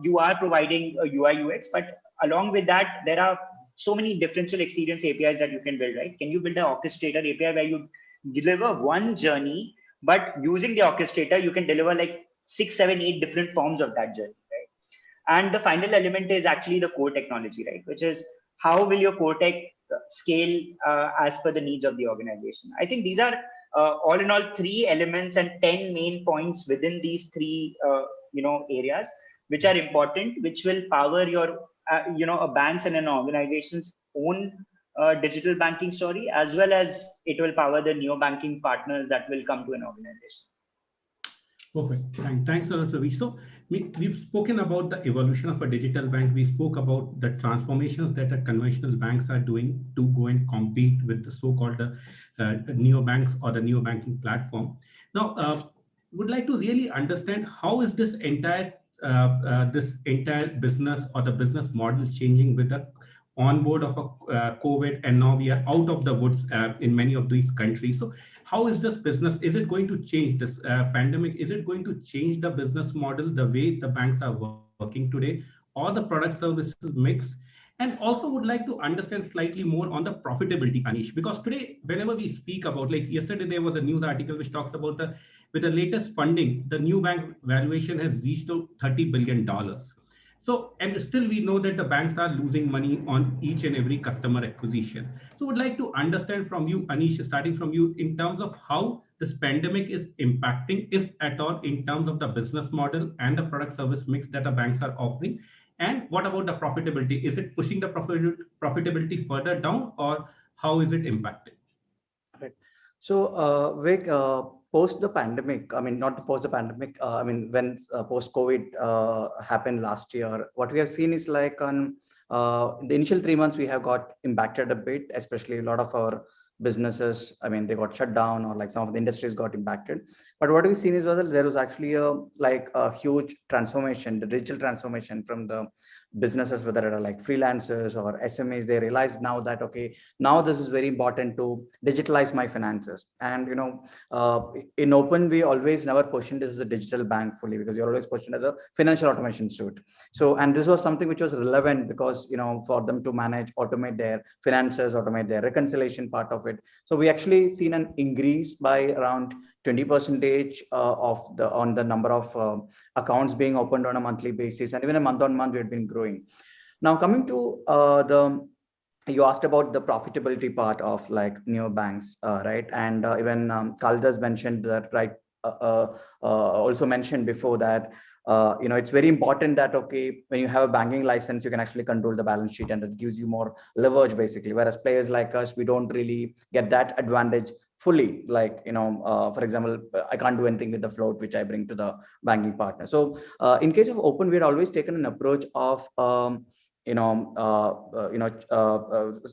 you are providing a UI UX, but along with that, there are so many differential experience APIs that you can build, right? Can you build an orchestrator API where you deliver one journey, but using the orchestrator, you can deliver like 6, 7, 8 different forms of that journey, right? And the final element is actually the core technology, right? Which is how will your core tech scale as per the needs of the organization? I think these are all in all 3 elements and 10 main points within these 3 areas, which are important, which will power your a bank's and an organization's own digital banking story, as well as it will power the neo banking partners that will come to an organization. Perfect. Thanks a lot, Raveesh. So we've spoken about the evolution of a digital bank. We spoke about the transformations that the conventional banks are doing to go and compete with the so-called neobanks or the neo-banking platform. Now, would like to really understand how is this entire business or the business model changing with the onboard of a COVID, and now we are out of the woods in many of these countries. So how is this business? Is it going to change this pandemic? Is it going to change the business model, the way the banks are working today, or the product services mix? And also would like to understand slightly more on the profitability, Anish, because today, whenever we speak about, like yesterday, there was a news article which talks about with the latest funding, the new bank valuation has reached to $30 billion. So, and still we know that the banks are losing money on each and every customer acquisition. So would like to understand from you, Anish, starting from you, in terms of how this pandemic is impacting, if at all, in terms of the business model and the product service mix that the banks are offering. And what about the profitability? Is it pushing the profitability further down, or how is it impacting? Right. So, Vik, post the pandemic, I mean, not post the pandemic, I mean, when post-COVID happened last year, what we have seen is like on the initial 3 months, we have got impacted a bit, especially a lot of our businesses, I mean, they got shut down, or like some of the industries got impacted. But what we've seen is whether there was actually a huge transformation, the digital transformation from the businesses, whether it are like freelancers or SMEs. They realize now that, okay, now this is very important to digitalize my finances. And in Open, we always never positioned this as a digital bank fully, because you're always positioned as a financial automation suite. So, and this was something which was relevant because for them to manage, automate their finances, automate their reconciliation part of it. So we actually seen an increase by around 20% on the number of accounts being opened on a monthly basis, and even a month on month we had been growing. Now coming to you asked about the profitability part of like neobanks, right? And even Kalidas mentioned that, right? Also mentioned before that it's very important that, okay, when you have a banking license, you can actually control the balance sheet, and it gives you more leverage basically. Whereas players like us, we don't really get that advantage fully. Like, for example, I can't do anything with the float which I bring to the banking partner. So in case of Open, we had always taken an approach of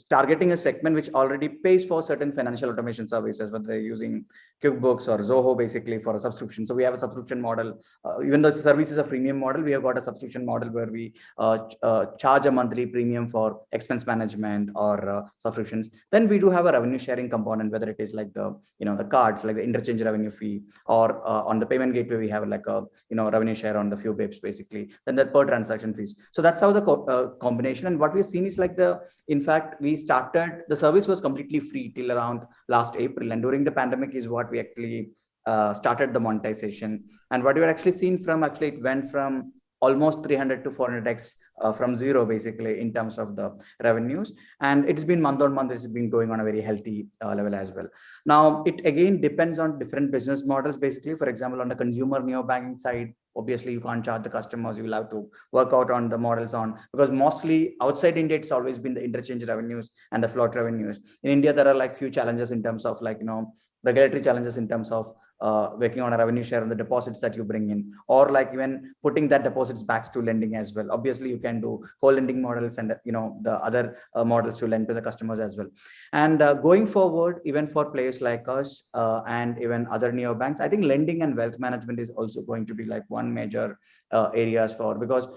targeting a segment which already pays for certain financial automation services, whether they're using QuickBooks or Zoho basically for a subscription. So we have a subscription model. Even though the service is a freemium model, we have got a subscription model where we charge a monthly premium for expense management or subscriptions. Then we do have a revenue sharing component, whether it is like the the cards, like the interchange revenue fee, or on the payment gateway we have like a revenue share on the few bips basically. Then the per transaction fees. So that's how the combination. And what we've seen is like in fact, we started, the service was completely free till around last April, and during the pandemic is what we actually started the monetization. And what we had actually seen from, actually it went from almost 300 to 400x from zero basically in terms of the revenues. And it's been month on month, it's been going on a very healthy level as well. Now it again depends on different business models basically. For example, on the consumer neo-banking side, obviously you can't charge the customers, you will have to work out on the models because mostly outside India, it's always been the interchange revenues and the float revenues. In India, there are like few challenges in terms of like, regulatory challenges in terms of working on a revenue share on the deposits that you bring in, or like even putting that deposits back to lending as well. Obviously you can do co-lending models and the other models to lend to the customers as well. And going forward, even for players like us and even other neobanks, I think lending and wealth management is also going to be like one major areas for, because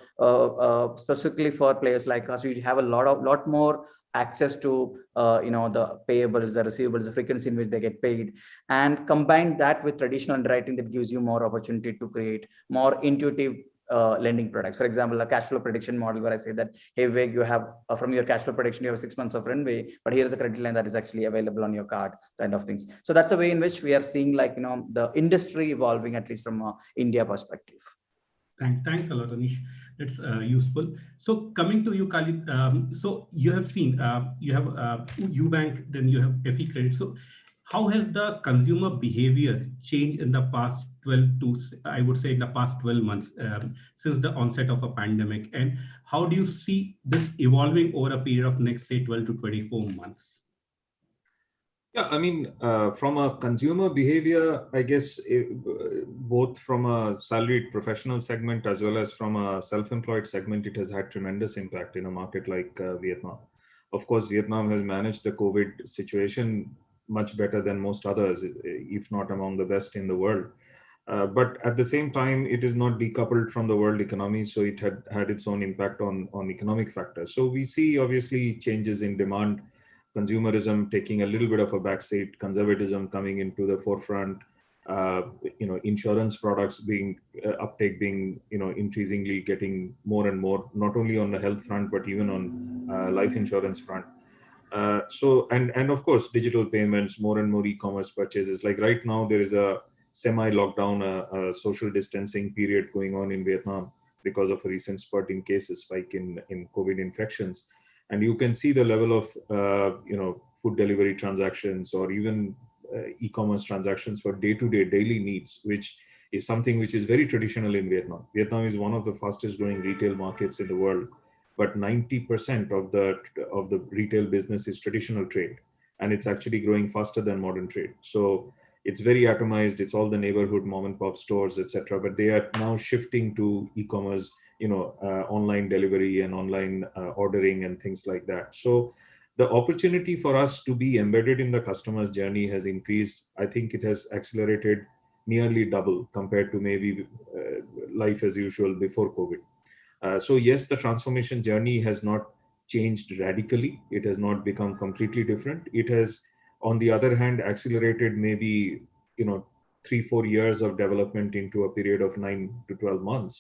specifically for players like us, we have a lot more access to the payables, the receivables, the frequency in which they get paid, and combine that with traditional underwriting that gives you more opportunity to create more intuitive lending products. For example, a cash flow prediction model where I say that, hey, Veg, you have from your cash flow prediction, you have 6 months of runway, but here's a credit line that is actually available on your card, kind of things. So that's a way in which we are seeing like, the industry evolving, at least from India perspective. Thanks a lot, Anish. That's useful. So coming to you, Khalid, so you have seen, you have UBank, then you have FECredit. So how has the consumer behavior changed in the past 12 to, I would say in the past 12 months since the onset of a pandemic? And how do you see this evolving over a period of next, say, 12 to 24 months? Yeah, I mean, from a consumer behavior, I guess both from a salaried professional segment as well as from a self-employed segment, it has had tremendous impact in a market like Vietnam. Of course, Vietnam has managed the COVID situation much better than most others, if not among the best in the world. But at the same time, it is not decoupled from the world economy, so it had its own impact on economic factors. So we see obviously changes in demand, consumerism taking a little bit of a backseat, conservatism coming into the forefront, insurance products being uptake being increasingly getting more and more, not only on the health front but even on life insurance front. So of course digital payments, more and more e-commerce purchases. Like right now there is a semi-lockdown, a social distancing period going on in Vietnam because of a recent spurt in cases, spike in COVID infections. And you can see the level of, food delivery transactions or even e-commerce transactions for day-to-day daily needs, which is something which is very traditional in Vietnam. Vietnam is one of the fastest growing retail markets in the world, but 90% of the retail business is traditional trade, and it's actually growing faster than modern trade. So it's very atomized. It's all the neighborhood mom and pop stores, etc. But they are now shifting to e-commerce, online delivery and online ordering and things like that. So the opportunity for us to be embedded in the customer's journey has increased. I think it has accelerated nearly double compared to maybe life as usual before COVID. So yes, the transformation journey has not changed radically. It has not become completely different. It has, on the other hand, accelerated maybe 3-4 years of development into a period of 9 to 12 months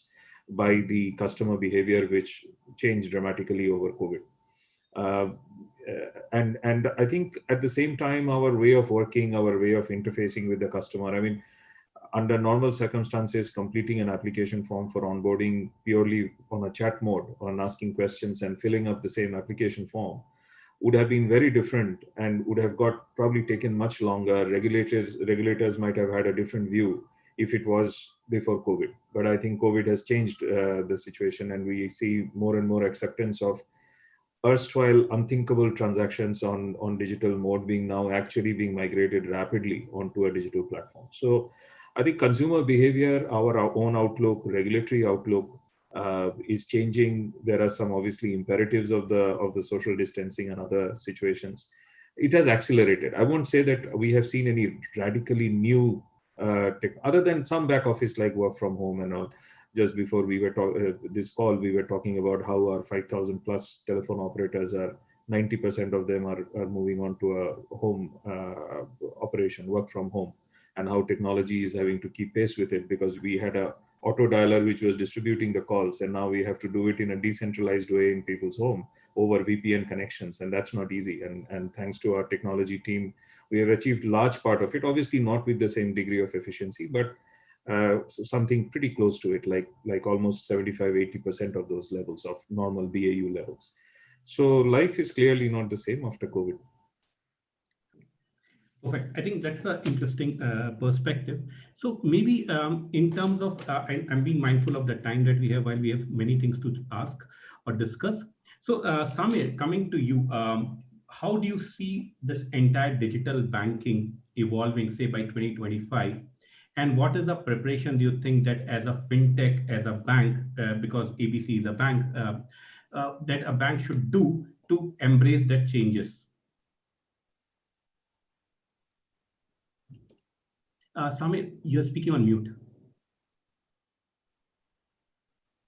by the customer behavior, which changed dramatically over COVID. And I think at the same time, our way of working, our way of interfacing with the customer, I mean, under normal circumstances, completing an application form for onboarding purely on a chat mode, on asking questions and filling up the same application form would have been very different and would have probably taken much longer. Regulators might have had a different view if it was before COVID. But I think COVID has changed the situation, and we see more and more acceptance of erstwhile unthinkable transactions on digital mode being now actually being migrated rapidly onto a digital platform. So I think consumer behavior, our own outlook, regulatory outlook is changing. There are some obviously imperatives of the social distancing and other situations. It has accelerated. I won't say that we have seen any radically new tech, other than some back office like work from home and all. Just before we were this call, we were talking about how our 5,000 plus telephone operators are 90% of them are moving on to a home operation, work from home, and how technology is having to keep pace with it, because we had a auto dialer which was distributing the calls, and now we have to do it in a decentralized way in people's home over VPN connections, and that's not easy. And thanks to our technology team, we have achieved large part of it, obviously not with the same degree of efficiency, but so something pretty close to it, like almost 75-80% of those levels of normal BAU levels. So life is clearly not the same after COVID. Perfect. I think that's an interesting perspective. So maybe in terms of, I'm being mindful of the time that we have while we have many things to ask or discuss. So Samir, coming to you, how do you see this entire digital banking evolving, say by 2025? And what is the preparation do you think that as a fintech, as a bank, because ABC is a bank, that a bank should do to embrace that changes? Samir, you're speaking on mute.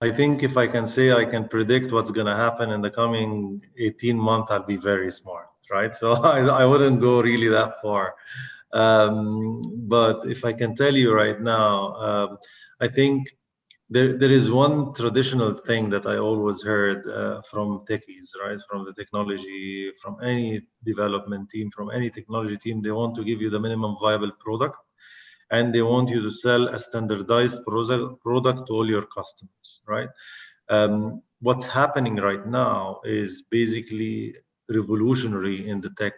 I think if I can say I can predict what's going to happen in the coming 18 months, I'll be very smart, right? So I wouldn't go really that far. But if I can tell you right now, I think there is one traditional thing that I always heard from techies, right? From the technology, from any development team, from any technology team, they want to give you the minimum viable product, and they want you to sell a standardized product to all your customers, right? What's happening right now is basically revolutionary in the tech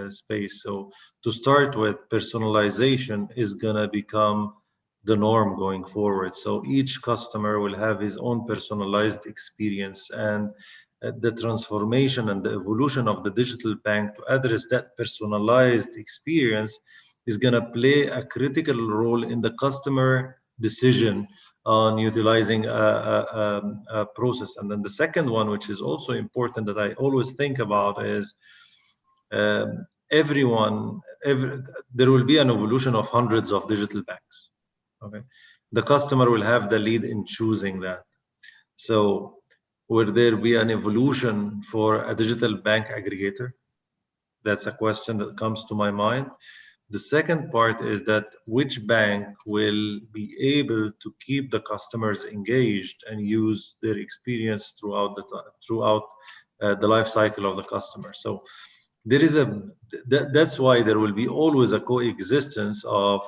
space. So to start with, personalization is gonna become the norm going forward. So each customer will have his own personalized experience, and the transformation and the evolution of the digital bank to address that personalized experience is going to play a critical role in the customer decision on utilizing a process. And then the second one, which is also important that I always think about, is there will be an evolution of hundreds of digital banks. Okay, the customer will have the lead in choosing that. So will there be an evolution for a digital bank aggregator? That's a question that comes to my mind. The second part is that which bank will be able to keep the customers engaged and use their experience throughout the life cycle of the customer. So there is that's why there will be always a coexistence of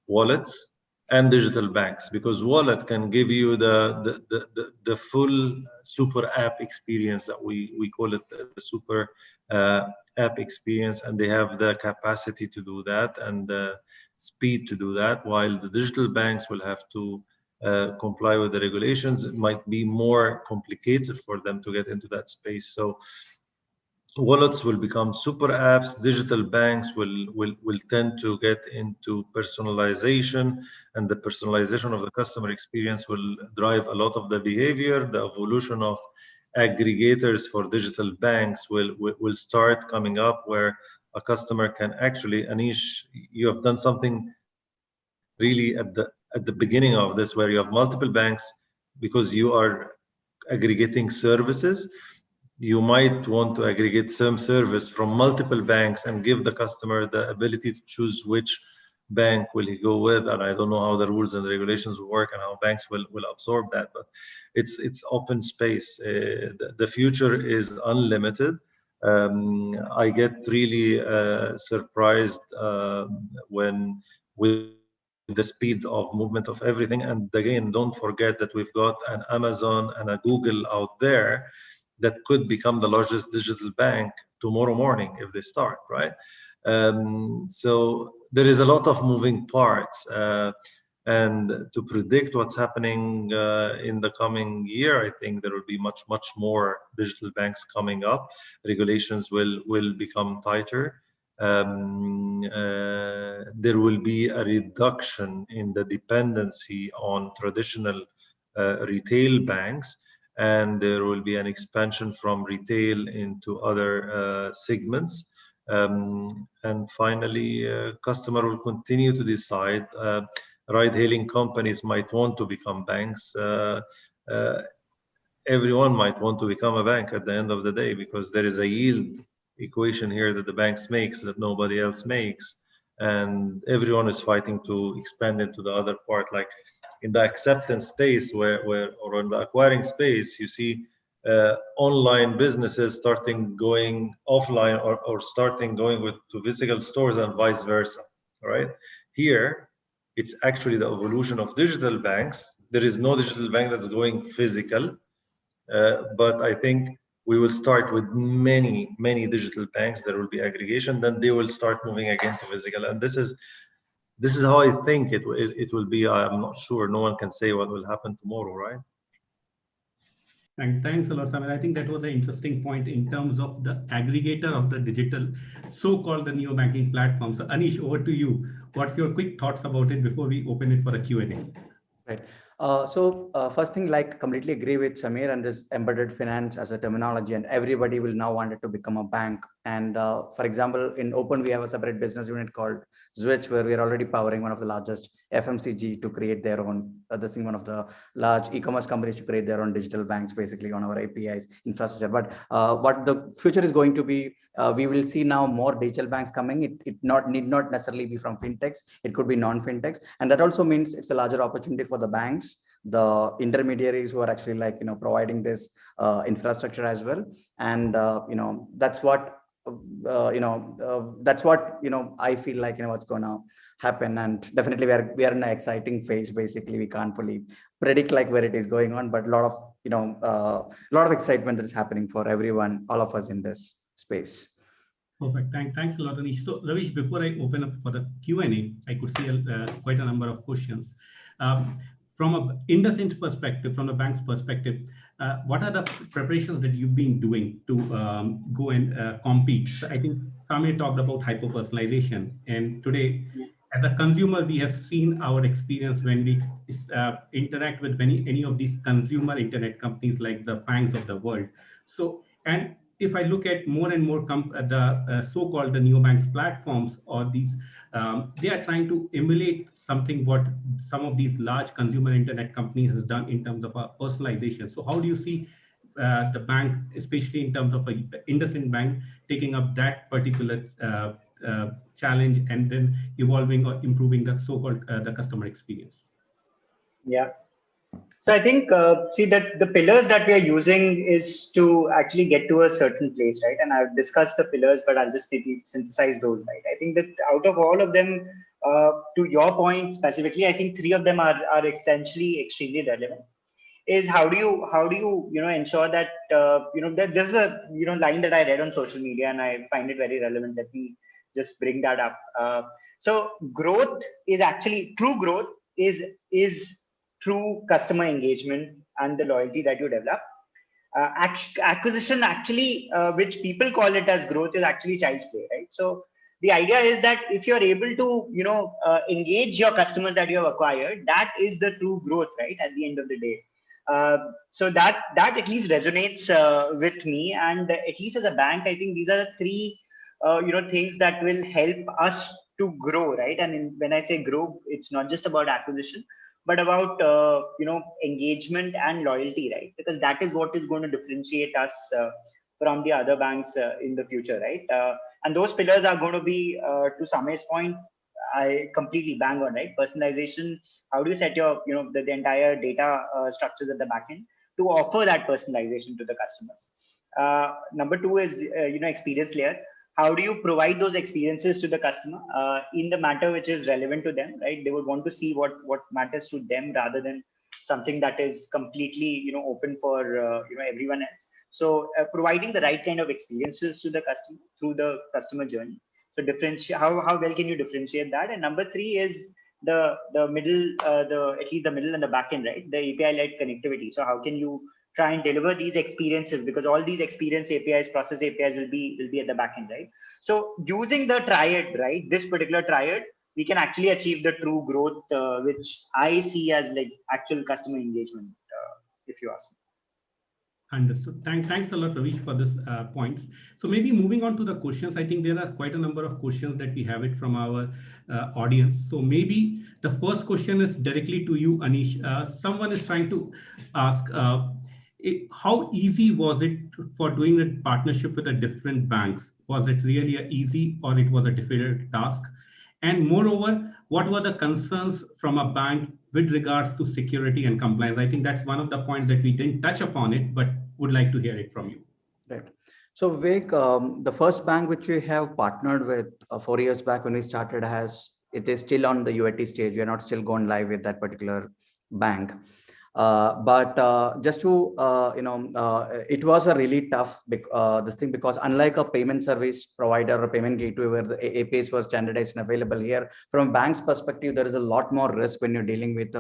wallets and digital banks, because wallet can give you the full super app experience that we call it the super app experience, and they have the capacity to do that and the speed to do that, while the digital banks will have to comply with the regulations. It might be more complicated for them to get into that space. So wallets will become super apps. Digital banks will tend to get into personalization, and the personalization of the customer experience will drive a lot of the behavior. The evolution of aggregators for digital banks will start coming up, where a customer can actually, Anish, you have done something really at the beginning of this, where you have multiple banks because you are aggregating services. You might want to aggregate some service from multiple banks and give the customer the ability to choose which bank will he go with. And I don't know how the rules and the regulations will work and how banks will absorb that, but it's open space. The future is unlimited. I get really surprised when with the speed of movement of everything. And again, don't forget that we've got an Amazon and a Google out there that could become the largest digital bank tomorrow morning if they start, right? So there is a lot of moving parts. And to predict what's happening in the coming year, I think there will be much more digital banks coming up. Regulations will become tighter. There will be a reduction in the dependency on traditional retail banks, and there will be an expansion from retail into other segments. And finally, customer will continue to decide. Ride-hailing companies might want to become banks. Everyone might want to become a bank at the end of the day, because there is a yield equation here that the banks makes that nobody else makes, and everyone is fighting to expand into the other part. Like in the acceptance space, or in the acquiring space, you see online businesses starting going offline, or starting going to physical stores, and vice versa. Right here, it's actually the evolution of digital banks. There is no digital bank that's going physical. But I think we will start with many digital banks. There will be aggregation, then they will start moving again to physical. And this is how I think it will be. I'm not sure. No one can say what will happen tomorrow, right? Thanks a lot, Samir. I think that was an interesting point in terms of the aggregator of the digital, so-called the neo-banking platform. So Anish, over to you. What's your quick thoughts about it before we open it for a Q&A? Right. So first thing, like completely agree with Samir and this embedded finance as a terminology, and everybody will now want it to become a bank. And for example, in Open, we have a separate business unit called Switch, where we are already powering one of the largest FMCG to create their own, one of the large e-commerce companies to create their own digital banks, basically on our APIs infrastructure. But what the future is going to be, we will see now more digital banks coming. It need not necessarily be from fintechs. It could be non-fintechs, and that also means it's a larger opportunity for the banks, the intermediaries who are actually providing this infrastructure as well. And that's what I feel like what's gonna happen. And definitely we are in an exciting phase. Basically, we can't fully predict where it is going on, but a lot of excitement that is happening for everyone, all of us in this space. Perfect. Thanks a lot, Anish. So Raveesh, before I open up for the Q&A, I could see quite a number of questions. From a IndusInd perspective, from the bank's perspective, what are the preparations that you've been doing to go and compete? So I think Samir talked about hyper-personalization, and today, as a consumer, we have seen our experience when we interact with any of these consumer internet companies like the FANGs of the world. So, and if I look at more and more the so-called the neobanks platforms, or these, they are trying to emulate something what some of these large consumer internet companies has done in terms of personalization. So how do you see the bank, especially in terms of IndusInd Bank, taking up that particular challenge and then evolving or improving the so-called the customer experience? Yeah. So I think, see that the pillars that we are using is to actually get to a certain place, right? And I've discussed the pillars, but I'll just maybe synthesize those, right? I think that out of all of them, to your point specifically, I think 3 of them are essentially extremely relevant. Is how do you ensure that that there's a line that I read on social media and I find it very relevant. Let me just bring that up. So growth is actually true growth is through customer engagement and the loyalty that you develop. acquisition actually, which people call it as growth, is actually child's play, right? So the idea is that if you're able to, engage your customers that you have acquired, that is the true growth, right? At the end of the day. So that at least resonates with me, and at least as a bank, I think these are the three, things that will help us to grow, right? And when I say grow, it's not just about acquisition, but about engagement and loyalty, right? Because that is what is going to differentiate us from the other banks in the future, right? And those pillars are going to be, to Samay's point, I completely bang on, right? Personalization. How do you set your, the entire data structures at the back end to offer that personalization to the customers? Number two is, experience layer. How do you provide those experiences to the customer in the matter which is relevant to them, right? They would want to see what matters to them rather than something that is completely, open for, everyone else. So providing the right kind of experiences to the customer through the customer journey. So differentiate, how well can you differentiate that? And number three is the middle, at least the middle and the back end, right? The API-led connectivity. So how can you try and deliver these experiences, because all these experience APIs, process APIs will be at the back end, right? So using the triad, right, this particular triad, we can actually achieve the true growth, which I see as like actual customer engagement, if you ask me. Understood. Thanks a lot, Raveesh, for this points. So maybe moving on to the questions, I think there are quite a number of questions that we have it from our audience. So maybe the first question is directly to you, Anish. Someone is trying to ask, how easy was it for doing a partnership with the different banks? Was it really easy, or it was a difficult task? And moreover, what were the concerns from a bank with regards to security and compliance? I think that's one of the points that we didn't touch upon it, but would like to hear it from you. Right. So Vivek, the first bank which we have partnered with 4 years back when we started it is still on the UAT stage. We are not still gone live with that particular bank. But just to, it was a really tough this thing, because unlike a payment service provider or payment gateway where the APIs were standardized and available here, from a bank's perspective, there is a lot more risk when you're dealing with,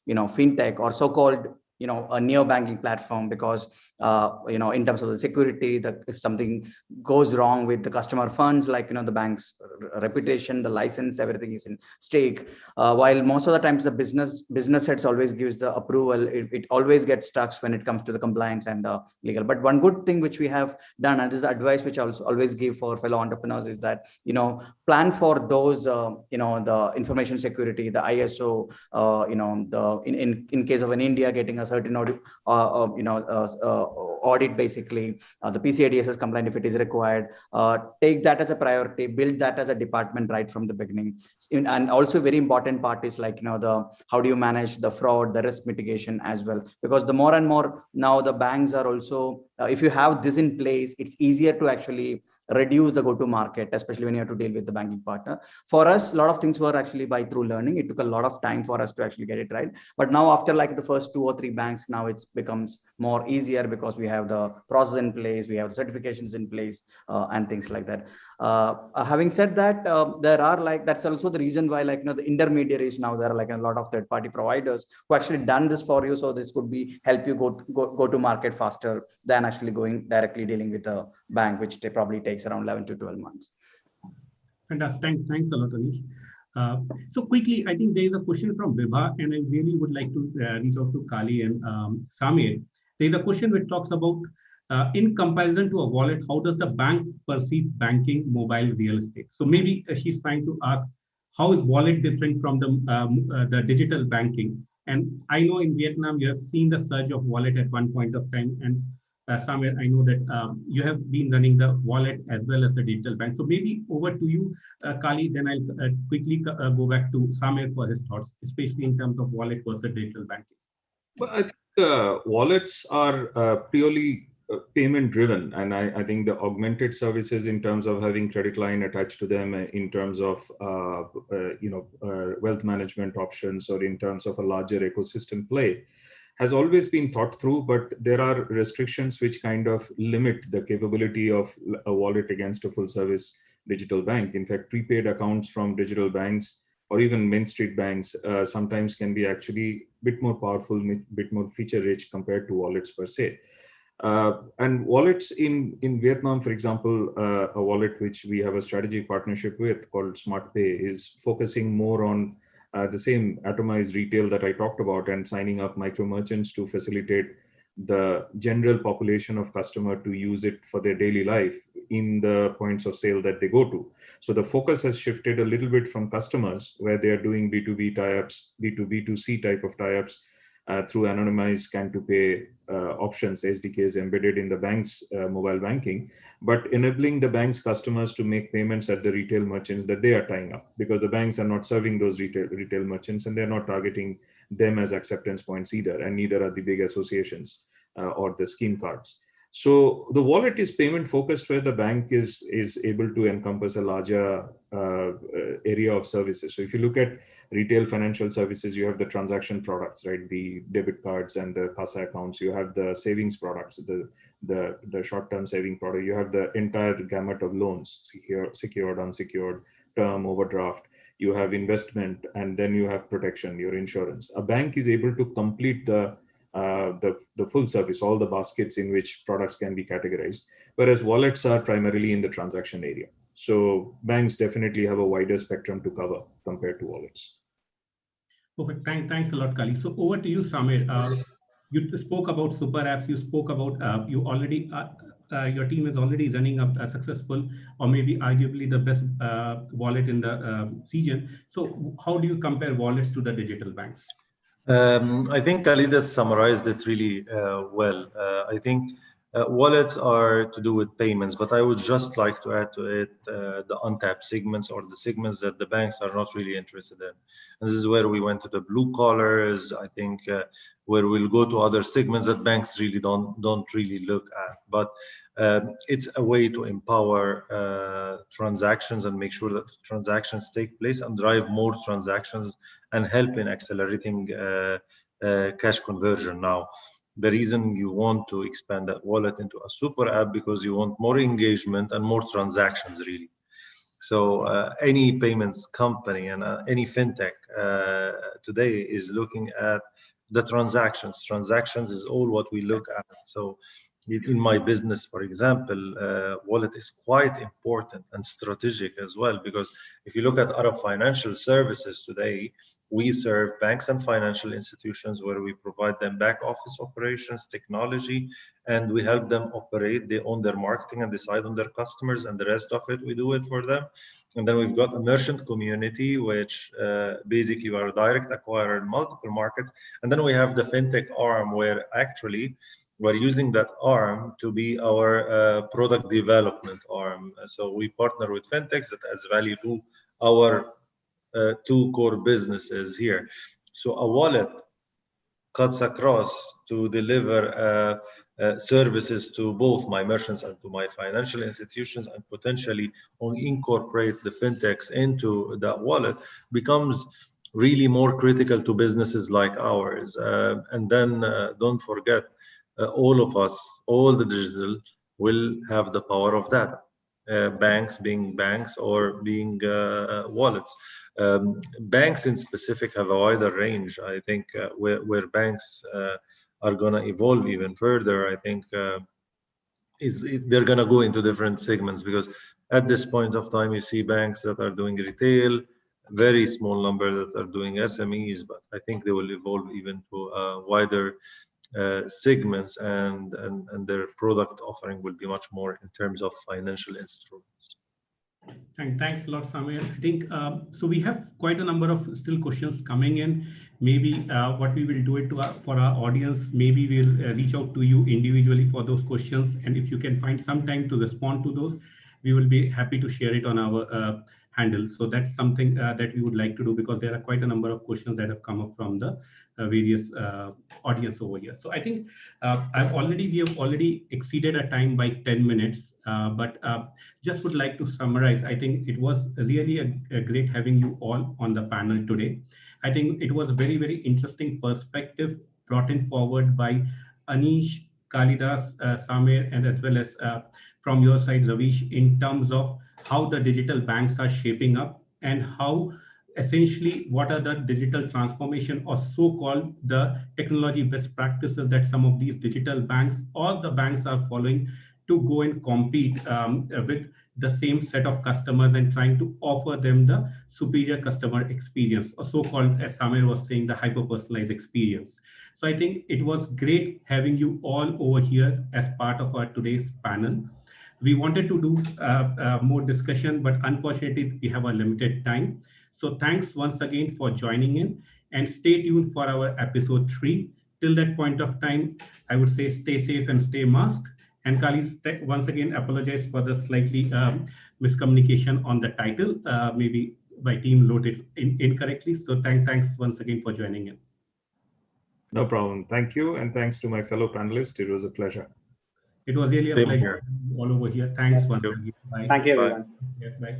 fintech or so-called, a neo banking platform, because in terms of the security, that if something goes wrong with the customer funds, like the bank's reputation, the license, everything is in stake. While most of the times the business heads always gives the approval, it always gets stuck when it comes to the compliance and legal. But one good thing which we have done, and this is advice which I also always give for fellow entrepreneurs, is that plan for those the information security, the ISO, in case of an India getting a certain audit, audit basically, the PCI DSS compliant if it is required. Take that as a priority, build that as a department right from the beginning. And also very important part is like, how do you manage the fraud, the risk mitigation as well? Because the more and more now the banks are also, if you have this in place, it's easier to actually reduce the go-to market, especially when you have to deal with the banking partner. For us, a lot of things were actually through learning. It took a lot of time for us to actually get it right. But now after like the first 2 or 3 banks, now it becomes more easier because we have the process in place, we have the certifications in place, and things like that. Having said that, there are that's also the reason why the intermediaries now, there are a lot of third-party providers who actually done this for you. So this could help you go to market faster than actually going directly dealing with a bank, which probably takes around 11 to 12 months. Fantastic. Thanks a lot, Anish. So quickly, I think there is a question from Vibha, and I really would like to reach out to Kali and Samir. There is a question which talks about, in comparison to a wallet, how does the bank perceive banking, mobile, real estate? So maybe she's trying to ask, how is wallet different from the digital banking? And I know in Vietnam, you have seen the surge of wallet at one point of time. And Samir, I know that you have been running the wallet as well as the digital bank. So maybe over to you, Kali, then I'll quickly go back to Samir for his thoughts, especially in terms of wallet versus digital banking. Well, I think wallets are purely payment driven, and I think the augmented services in terms of having credit line attached to them, in terms of wealth management options, or in terms of a larger ecosystem play, has always been thought through. But there are restrictions which kind of limit the capability of a wallet against a full service digital bank. In fact, prepaid accounts from digital banks or even Main Street banks sometimes can be actually a bit more powerful, bit more feature rich compared to wallets per se. And wallets in Vietnam, for example, a wallet which we have a strategic partnership with called SmartPay is focusing more on the same atomized retail that I talked about and signing up micro merchants to facilitate the general population of customer to use it for their daily life in the points of sale that they go to. So the focus has shifted a little bit from customers where they are doing B2B tie-ups, B2B2C type of tie-ups through anonymized scan-to-pay options, SDKs embedded in the bank's mobile banking, but enabling the bank's customers to make payments at the retail merchants that they are tying up, because the banks are not serving those retail merchants and they're not targeting them as acceptance points either, and neither are the big associations or the scheme cards. So the wallet is payment focused, where the bank is able to encompass a larger area of services. So if you look at retail financial services, you have the transaction products, right? The debit cards and the CASA accounts. You have the savings products, the short-term saving product. You have the entire gamut of loans, secured, unsecured, term, overdraft. You have investment, and then you have protection, your insurance. A bank is able to complete the full service, all the baskets in which products can be categorized, whereas wallets are primarily in the transaction area. So banks definitely have a wider spectrum to cover compared to wallets. Perfect. Thanks a lot, Kali. So over to you, Samir. You spoke about super apps. You spoke about you already. Your team is already running a successful, or maybe arguably the best wallet in the region. So how do you compare wallets to the digital banks? I think Kalidas summarized it really well. I think wallets are to do with payments, but I would just like to add to it the untapped segments, or the segments that the banks are not really interested in. And this is where we went to the blue collars. I think where we'll go to other segments that banks really don't really look at. But it's a way to empower transactions and make sure that transactions take place and drive more transactions and help in accelerating cash conversion. Now, the reason you want to expand that wallet into a super app, because you want more engagement and more transactions, really. So any payments company and any fintech today is looking at the transactions. Transactions is all what we look at. So in my business, for example, wallet is quite important and strategic as well, because if you look at Arab financial services today, we serve banks and financial institutions where we provide them back office operations, technology, and we help them operate. They own their marketing and decide on their customers, and the rest of it, we do it for them. And then we've got a merchant community, which basically we are a direct acquirer in multiple markets. And then we have the fintech arm, where actually we're using that arm to be our product development arm. So we partner with fintechs that adds value to our two core businesses here. So a wallet cuts across to deliver services to both my merchants and to my financial institutions, and potentially incorporate the fintechs into that wallet becomes really more critical to businesses like ours. And then don't forget, all of us, all the digital, will have the power of data. Banks being banks or being wallets. Banks in specific have a wider range. I think where banks are going to evolve even further, I think they're going to go into different segments, because at this point of time, you see banks that are doing retail, very small number that are doing SMEs, but I think they will evolve even to a wider segments, and their product offering will be much more in terms of financial instruments. Thanks a lot, Samir. I think so. We have quite a number of still questions coming in. Maybe what we will do it for our audience. Maybe we'll reach out to you individually for those questions, and if you can find some time to respond to those, we will be happy to share it on our handle. So that's something that we would like to do, because there are quite a number of questions that have come up from the various audience over here. So I think we have already exceeded our time by 10 minutes, but just would like to summarize. I think it was really a great having you all on the panel today. I think it was a very, very interesting perspective brought in forward by Anish, Kalidas, Samir, and as well as from your side, Raveesh, in terms of how the digital banks are shaping up and how essentially what are the digital transformation or so-called the technology best practices that some of these digital banks or the banks are following to go and compete with the same set of customers and trying to offer them the superior customer experience, or so-called, as Samir was saying, the hyper-personalized experience. So I think it was great having you all over here as part of our today's panel. We wanted to do more discussion, but unfortunately we have a limited time. So thanks once again for joining in, and stay tuned for our episode 3. Till that point of time, I would say stay safe and stay masked. And Kali, once again, apologize for the slightly miscommunication on the title. Maybe my team loaded incorrectly. So thanks once again for joining in. No problem. Thank you. And thanks to my fellow panelists. It was a pleasure. It was really a pleasure all over here. Thanks once again. Bye. Thank you, everyone. Bye.